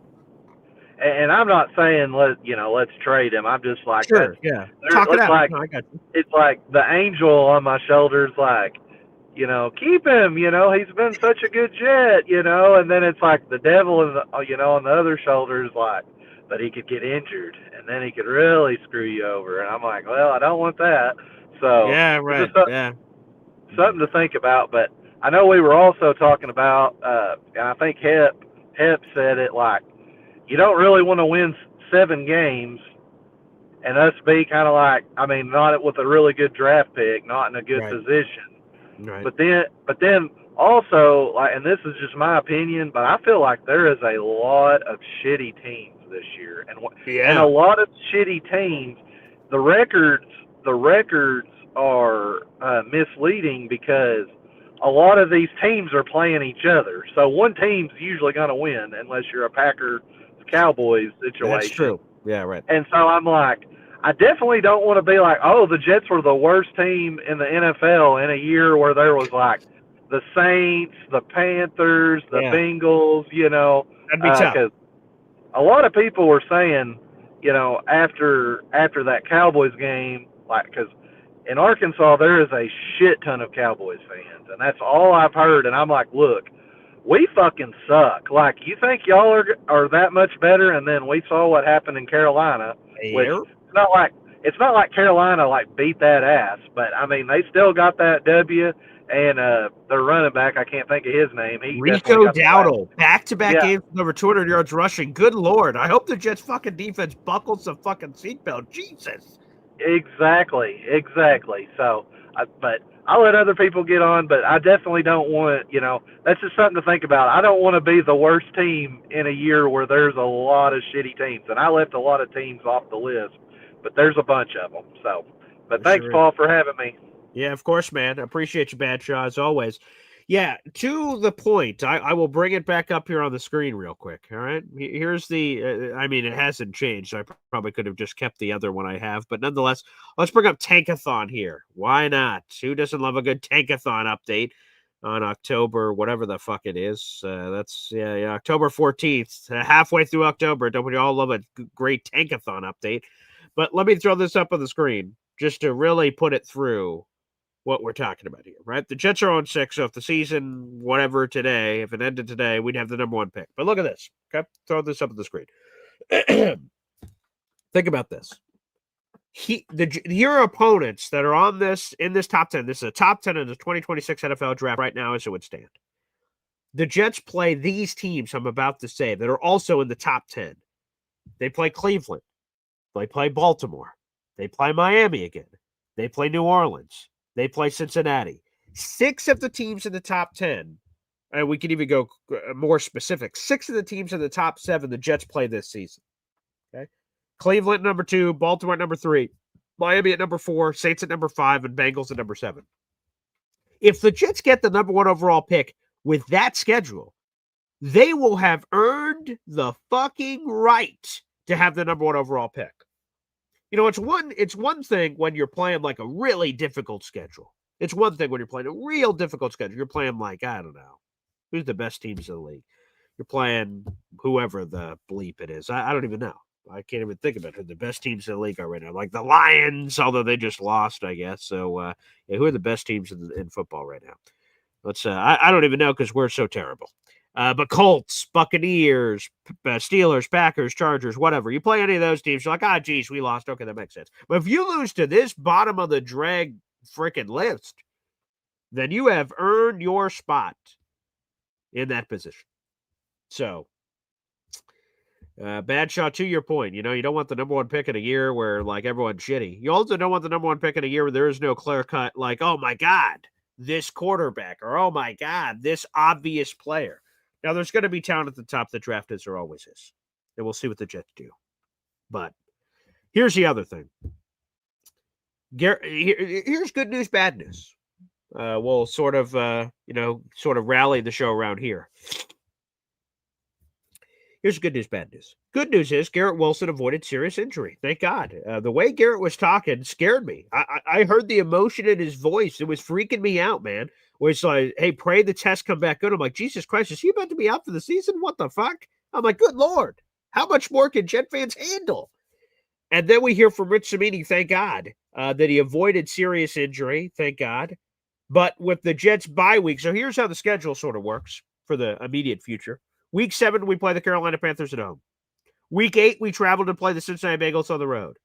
And I'm not saying let's trade him. I'm just like, sure, yeah. Talk it out. Like, no, I got you. It's like the angel on my shoulders, like, keep him. He's been such a good Jet. And then it's like the devil on the other shoulders, like, but he could get injured, and then he could really screw you over. And I'm like, well, I don't want that. So yeah, right, something to think about. But I know we were also talking about, and I think Hep said it, like, you don't really want to win 7 games and us be kind of like, not with a really good draft pick, not in a good position. Right. But then also, like, and this is just my opinion, but I feel like there is a lot of shitty teams this year, and a lot of shitty teams. The records are misleading because a lot of these teams are playing each other. So one team's usually going to win unless you're a Packers-Cowboys situation. That's true. Yeah, right. And so I'm like, I definitely don't want to be like, oh, the Jets were the worst team in the NFL in a year where there was like the Saints, the Panthers, the Bengals, That'd be tough. 'cause a lot of people were saying, after that Cowboys game, like, because in Arkansas there is a shit ton of Cowboys fans, and that's all I've heard. And I'm like, look, we fucking suck. Like, you think y'all are that much better? And then we saw what happened in Carolina, which it's not like Carolina like beat that ass, but they still got that W. And their running back, I can't think of his name. Rico Dowdle, back-to-back games with over 200 yards rushing. Good Lord. I hope the Jets' fucking defense buckles the fucking seatbelt. Jesus. Exactly. So, but I'll let other people get on, but I definitely don't want, that's just something to think about. I don't want to be the worst team in a year where there's a lot of shitty teams, and I left a lot of teams off the list, but there's a bunch of them. So, but thanks, Sure is. Paul, for having me. Yeah, of course, man. I appreciate you, Badshaw, as always. Yeah, to the point, I will bring it back up here on the screen real quick. All right. Here's the, I mean, it hasn't changed. I probably could have just kept the other one I have, but nonetheless, let's bring up Tankathon here. Why not? Who doesn't love a good Tankathon update on October, whatever the fuck it is? That's, October 14th, halfway through October. Don't we all love a great Tankathon update? But let me throw this up on the screen just to really put it through what we're talking about here, right? The Jets are on 6, so if the season, whatever today, if it ended today, we'd have the number 1 pick. But look at this, okay? Throw this up on the screen. Think about this. Your opponents that are on this, in this top 10, this is a top 10 in the 2026 NFL draft right now as it would stand. The Jets play these teams I'm about to say that are also in the top 10. They play Cleveland. They play Baltimore. They play Miami again. They play New Orleans. They play Cincinnati. 6 of the teams in the top 10, and we can even go more specific, 6 of the teams in the top 7 the Jets play this season. Okay, Cleveland number 2, Baltimore at number 3, Miami at number 4, Saints at number 5, and Bengals at number 7. If the Jets get the number 1 overall pick with that schedule, they will have earned the fucking right to have the number 1 overall pick. It's one thing when you're playing like a really difficult schedule. It's one thing when you're playing a real difficult schedule. You're playing like, I don't know, who's the best teams in the league? You're playing whoever the bleep it is. I don't even know. I can't even think about who the best teams in the league are right now. Like the Lions, although they just lost, I guess. So, who are the best teams in football right now? I don't even know because we're so terrible. But Colts, Buccaneers, Steelers, Packers, Chargers, whatever. You play any of those teams, you're like, geez, we lost. Okay, that makes sense. But if you lose to this bottom of the drag freaking list, then you have earned your spot in that position. So, Badshaw, to your point, you don't want the number 1 pick in a year where, like, everyone's shitty. You also don't want the number 1 pick in a year where there is no clear cut, like, oh my God, this quarterback, or oh my God, this obvious player. Now, there's going to be talent at the top of the draft, as there always is. And we'll see what the Jets do. But here's the other thing. Here's good news, bad news. We'll sort of rally the show around here. Here's good news, bad news. Good news is Garrett Wilson avoided serious injury. Thank God. The way Garrett was talking scared me. I heard the emotion in his voice. It was freaking me out, man. Where it's like, hey, pray the test come back good. I'm like, Jesus Christ, is he about to be out for the season? What the fuck? I'm like, good Lord. How much more can Jet fans handle? And then we hear from Rich Cimini, thank God, that he avoided serious injury. Thank God. But with the Jets bye week, so here's how the schedule sort of works for the immediate future. Week 7, we play the Carolina Panthers at home. Week 8, we travel to play the Cincinnati Bengals on the road.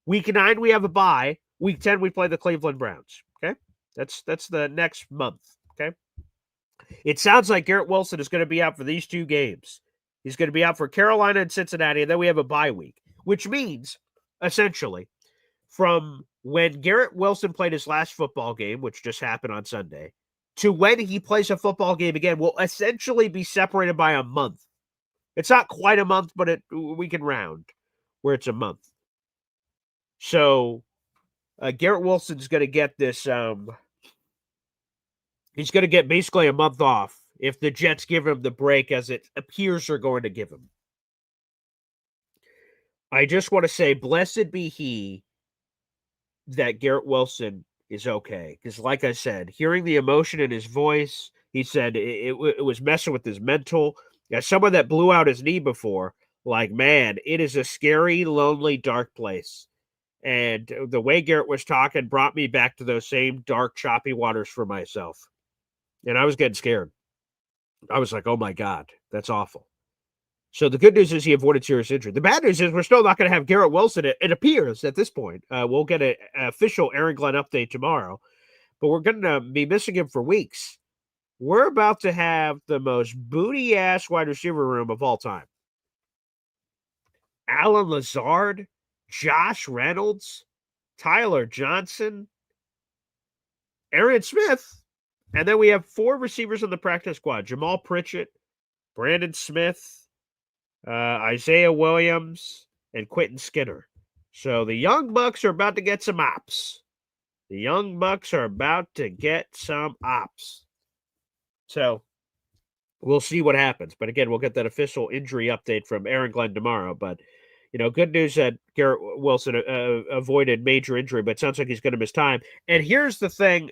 Week 9, we have a bye. Week 10, we play the Cleveland Browns. Okay? That's the next month. Okay? It sounds like Garrett Wilson is going to be out for these 2 games. He's going to be out for Carolina and Cincinnati, and then we have a bye week, which means, essentially, from when Garrett Wilson played his last football game, which just happened on Sunday, to when he plays a football game again will essentially be separated by a month. It's not quite a month, but we can round where it's a month. So Garrett Wilson's going to get this. He's going to get basically a month off if the Jets give him the break as it appears they're going to give him. I just want to say, blessed be he that Garrett Wilson is okay. Because like I said, hearing the emotion in his voice, he said it was messing with his mental. As someone that blew out his knee before, like, man, it is a scary, lonely, dark place. And the way Garrett was talking brought me back to those same dark, choppy waters for myself. And I was getting scared. I was like, oh my God, that's awful. So the good news is he avoided serious injury. The bad news is we're still not going to have Garrett Wilson. It appears at this point. We'll get an official Aaron Glenn update tomorrow, but we're going to be missing him for weeks. We're about to have the most booty-ass wide receiver room of all time. Alan Lazard, Josh Reynolds, Tyler Johnson, Aaron Smith, and then we have 4 receivers on the practice squad: Jamal Pritchett, Brandon Smith, Isaiah Williams, and Quentin Skinner. So the Young Bucks are about to get some ops. The Young Bucks are about to get some ops. So we'll see what happens. But again, we'll get that official injury update from Aaron Glenn tomorrow. But, good news that Garrett Wilson avoided major injury, but it sounds like he's going to miss time. And here's the thing.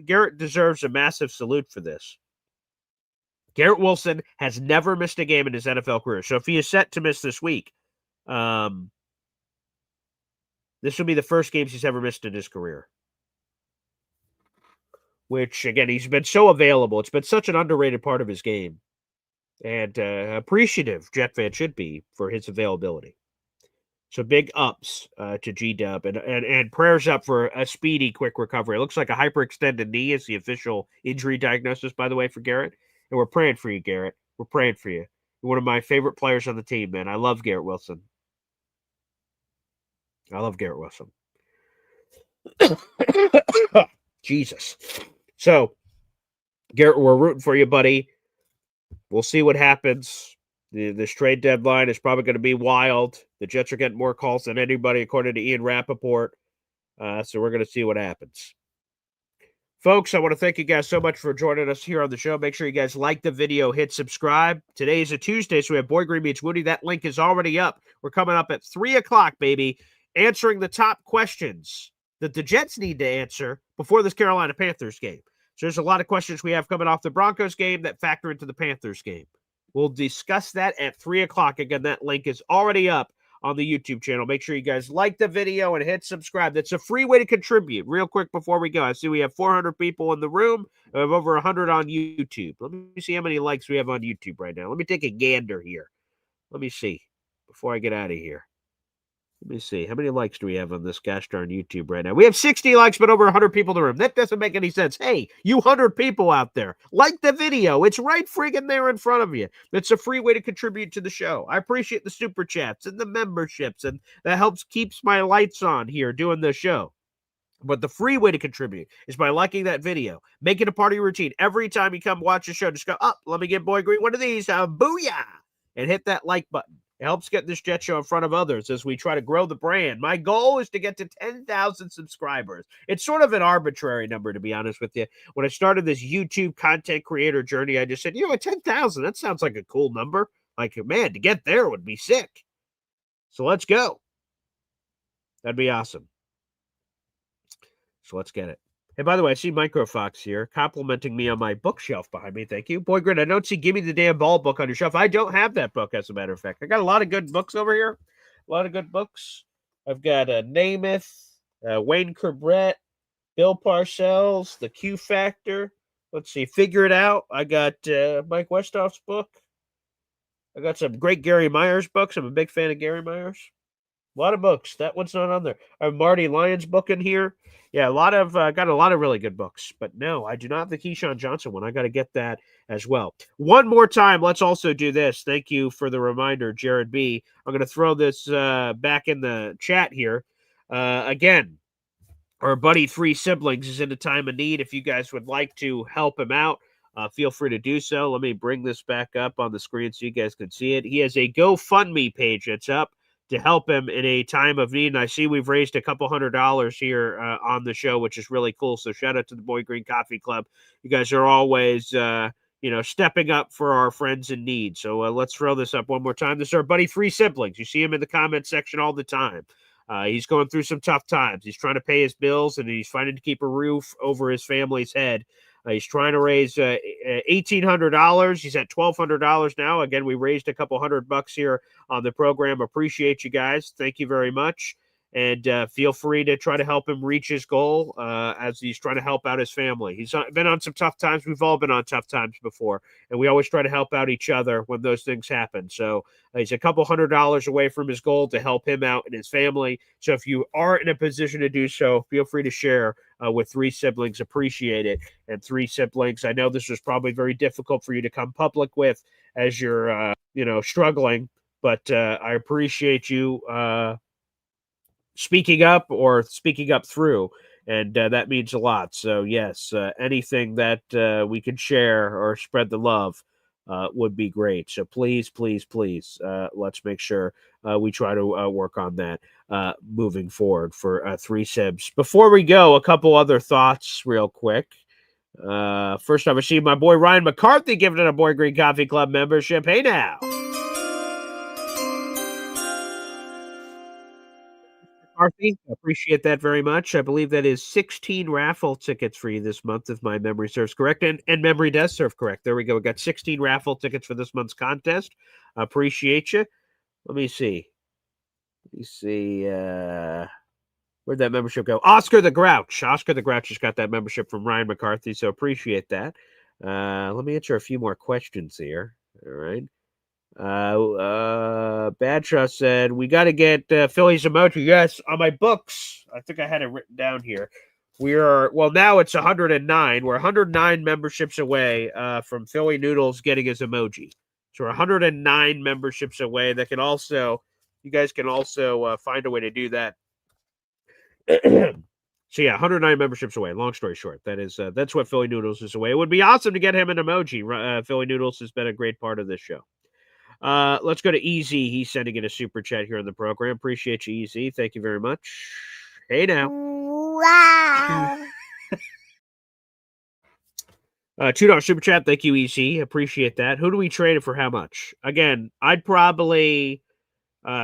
Garrett deserves a massive salute for this. Garrett Wilson has never missed a game in his NFL career. So if he is set to miss this week, this will be the first games he's ever missed in his career. Which, again, he's been so available. It's been such an underrated part of his game. And appreciative, Jet fan should be, for his availability. So big ups to G-Dub. And prayers up for a speedy, quick recovery. It looks like a hyperextended knee is the official injury diagnosis, by the way, for Garrett. And we're praying for you, Garrett. We're praying for you. You're one of my favorite players on the team, man. I love Garrett Wilson. Jesus. So, Garrett, we're rooting for you, buddy. We'll see what happens. This trade deadline is probably going to be wild. The Jets are getting more calls than anybody, according to Ian Rappaport. So we're going to see what happens. Folks, I want to thank you guys so much for joining us here on the show. Make sure you guys like the video, hit subscribe. Today is a Tuesday, so we have Boy Green Meets Woody. That link is already up. We're coming up at 3 o'clock, baby, answering the top questions that the Jets need to answer before this Carolina Panthers game. So there's a lot of questions we have coming off the Broncos game that factor into the Panthers game. We'll discuss that at 3 o'clock. Again, that link is already up on the YouTube channel. Make sure you guys like the video and hit subscribe. That's a free way to contribute. Real quick before we go, I see we have 400 people in the room. We have over 100 on YouTube. Let me see how many likes we have on YouTube right now. Let me take a gander here. Let me see before I get out of here. Let me see. How many likes do we have on this gosh darn YouTube right now? We have 60 likes, but over 100 people in the room. That doesn't make any sense. Hey, you 100 people out there, like the video. It's right friggin' there in front of you. It's a free way to contribute to the show. I appreciate the super chats and the memberships, and that helps keeps my lights on here doing the show. But the free way to contribute is by liking that video. Make it a part of your routine. Every time you come watch the show, just go, let me get Boy Green one of these. Booyah! And hit that like button. It helps get this Jet Show in front of others as we try to grow the brand. My goal is to get to 10,000 subscribers. It's sort of an arbitrary number, to be honest with you. When I started this YouTube content creator journey, I just said, 10,000, that sounds like a cool number. Like, man, to get there would be sick. So let's go. That'd be awesome. So let's get it. And by the way, I see Microfox here complimenting me on my bookshelf behind me. Thank you. Boy, Grin, I don't see Give Me the Damn Ball book on your shelf. I don't have that book, as a matter of fact. I got a lot of good books over here. A lot of good books. I've got Namath, Wayne Corbett, Bill Parcells, The Q Factor. Let's see, Figure It Out. I got Mike Westhoff's book. I got some great Gary Myers books. I'm a big fan of Gary Myers. A lot of books. That one's not on there. I have Marty Lyons' book in here. Yeah, got a lot of really good books. But no, I do not have the Keyshawn Johnson one. I got to get that as well. One more time, let's also do this. Thank you for the reminder, Jared B. I'm going to throw this back in the chat here. Again, our buddy Three Siblings is in a time of need. If you guys would like to help him out, feel free to do so. Let me bring this back up on the screen so you guys can see it. He has a GoFundMe page that's up to help him in a time of need. And I see we've raised a couple $100 here on the show, which is really cool. So shout out to the Boy Green Coffee Club. You guys are always, stepping up for our friends in need. So let's throw this up one more time. This is our buddy Three Siblings. You see him in the comment section all the time. He's going through some tough times. He's trying to pay his bills, and he's fighting to keep a roof over his family's head. He's trying to raise $1,800. He's at $1,200 now. Again, we raised a couple $100 here on the program. Appreciate you guys. Thank you very much. And feel free to try to help him reach his goal as he's trying to help out his family. He's been on some tough times. We've all been on tough times before, and we always try to help out each other when those things happen. So he's a couple $100 away from his goal to help him out and his family. So if you are in a position to do so, feel free to share with Three Siblings. Appreciate it. And Three Siblings, I know this was probably very difficult for you to come public with as you're, struggling, but I appreciate you speaking up or speaking up through, and that means a lot. So yes, anything that we can share or spread the love would be great. So please, please, please, let's make sure we try to work on that moving forward for 3 Sibs. Before we go, a couple other thoughts real quick. First off, I see my boy Ryan McCarthy giving it a Boy Green Coffee Club membership. Hey now. McCarthy, appreciate that very much. I believe that is 16 raffle tickets for you this month, if my memory serves correct. And memory does serve correct. There we go. We got 16 raffle tickets for this month's contest. Appreciate you. Let me see. Where'd that membership go? Oscar the Grouch. Oscar the Grouch just got that membership from Ryan McCarthy, so appreciate that. Let me answer a few more questions here. All right. Badshaw said, we got to get Philly's emoji. Yes, on my books. I think I had it written down here. Now it's 109. We're 109 memberships away from Philly Noodles getting his emoji. So we're 109 memberships away. You guys can also find a way to do that. So yeah, 109 memberships away. Long story short, that's what Philly Noodles is away. It would be awesome to get him an emoji. Philly Noodles has been a great part of this show. Let's go to Easy. He's sending in a super chat here on the program. Appreciate you, Easy. Thank you very much. Hey now. Wow. $2 super chat. Thank you, Easy. Appreciate that. Who do we trade it for how much? Again, I'd probably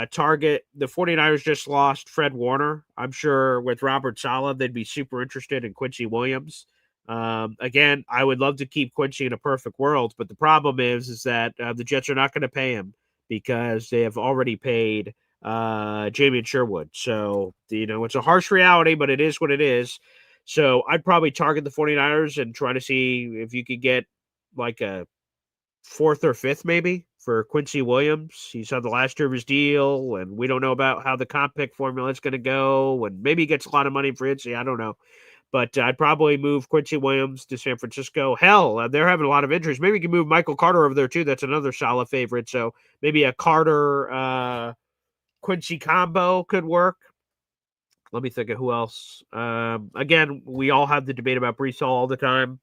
target the 49ers just lost Fred Warner. I'm sure with Robert Saleh, they'd be super interested in Quincy Williams. Again, I would love to keep Quincy in a perfect world, but the problem is that the Jets are not going to pay him because they have already paid Jamie Sherwood. So, it's a harsh reality, but it is what it is. So I'd probably target the 49ers and try to see if you could get like a 4th or 5th maybe for Quincy Williams. He's on the last year of his deal, and we don't know about how the comp pick formula is going to go, and maybe he gets a lot of money for Itzy. I don't know. But I'd probably move Quincy Williams to San Francisco. Hell, they're having a lot of injuries. Maybe you can move Michael Carter over there, too. That's another solid favorite. So maybe a Carter Quincy combo could work. Let me think of who else. Again, we all have the debate about Brees Hall all the time.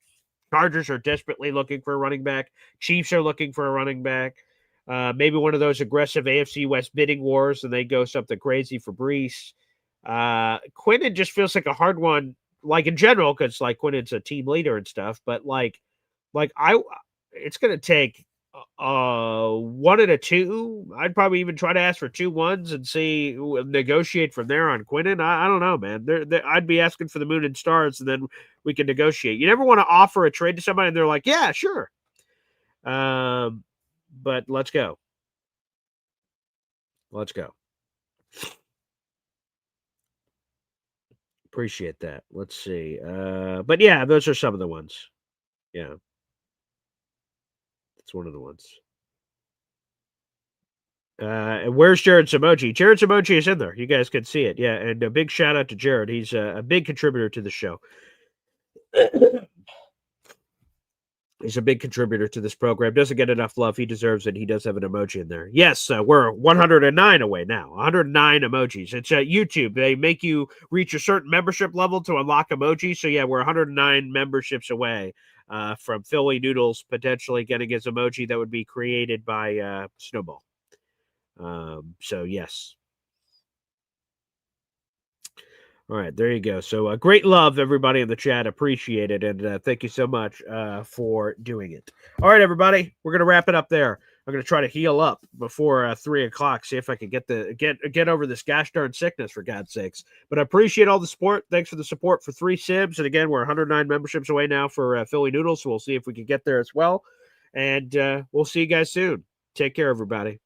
Chargers are desperately looking for a running back. Chiefs are looking for a running back. Maybe one of those aggressive AFC West bidding wars, and they go something crazy for Brees. Quinnen just feels like a hard one, like in general, because like Quinnen's a team leader and stuff. But it's going to take 1 and a 2. I'd probably even try to ask for 2 1s and see negotiate from there on Quinnen. I don't know, man. I'd be asking for the moon and stars, and then we can negotiate. You never want to offer a trade to somebody and they're like, yeah, sure. But let's go. Appreciate that. Let's see. But yeah, those are some of the ones. Yeah. That's one of the ones. And where's Jared's emoji? Jared's emoji is in there. You guys can see it. Yeah, and a big shout out to Jared. He's a big contributor to the show. He's a big contributor to this program. Doesn't get enough love. He deserves it. He does have an emoji in there. Yes, we're 109 away now. 109 emojis. It's YouTube. They make you reach a certain membership level to unlock emojis. So yeah, we're 109 memberships away from Philly Noodles potentially getting his emoji that would be created by Snowball. So yes. All right, there you go. So great love, everybody in the chat. Appreciate it. And thank you so much for doing it. All right, everybody, we're going to wrap it up there. I'm going to try to heal up before 3 o'clock, see if I can get over this gosh darn sickness, for God's sakes. But I appreciate all the support. Thanks for the support for 3 Sibs. And again, we're 109 memberships away now for Philly Noodles, so we'll see if we can get there as well. And we'll see you guys soon. Take care, everybody.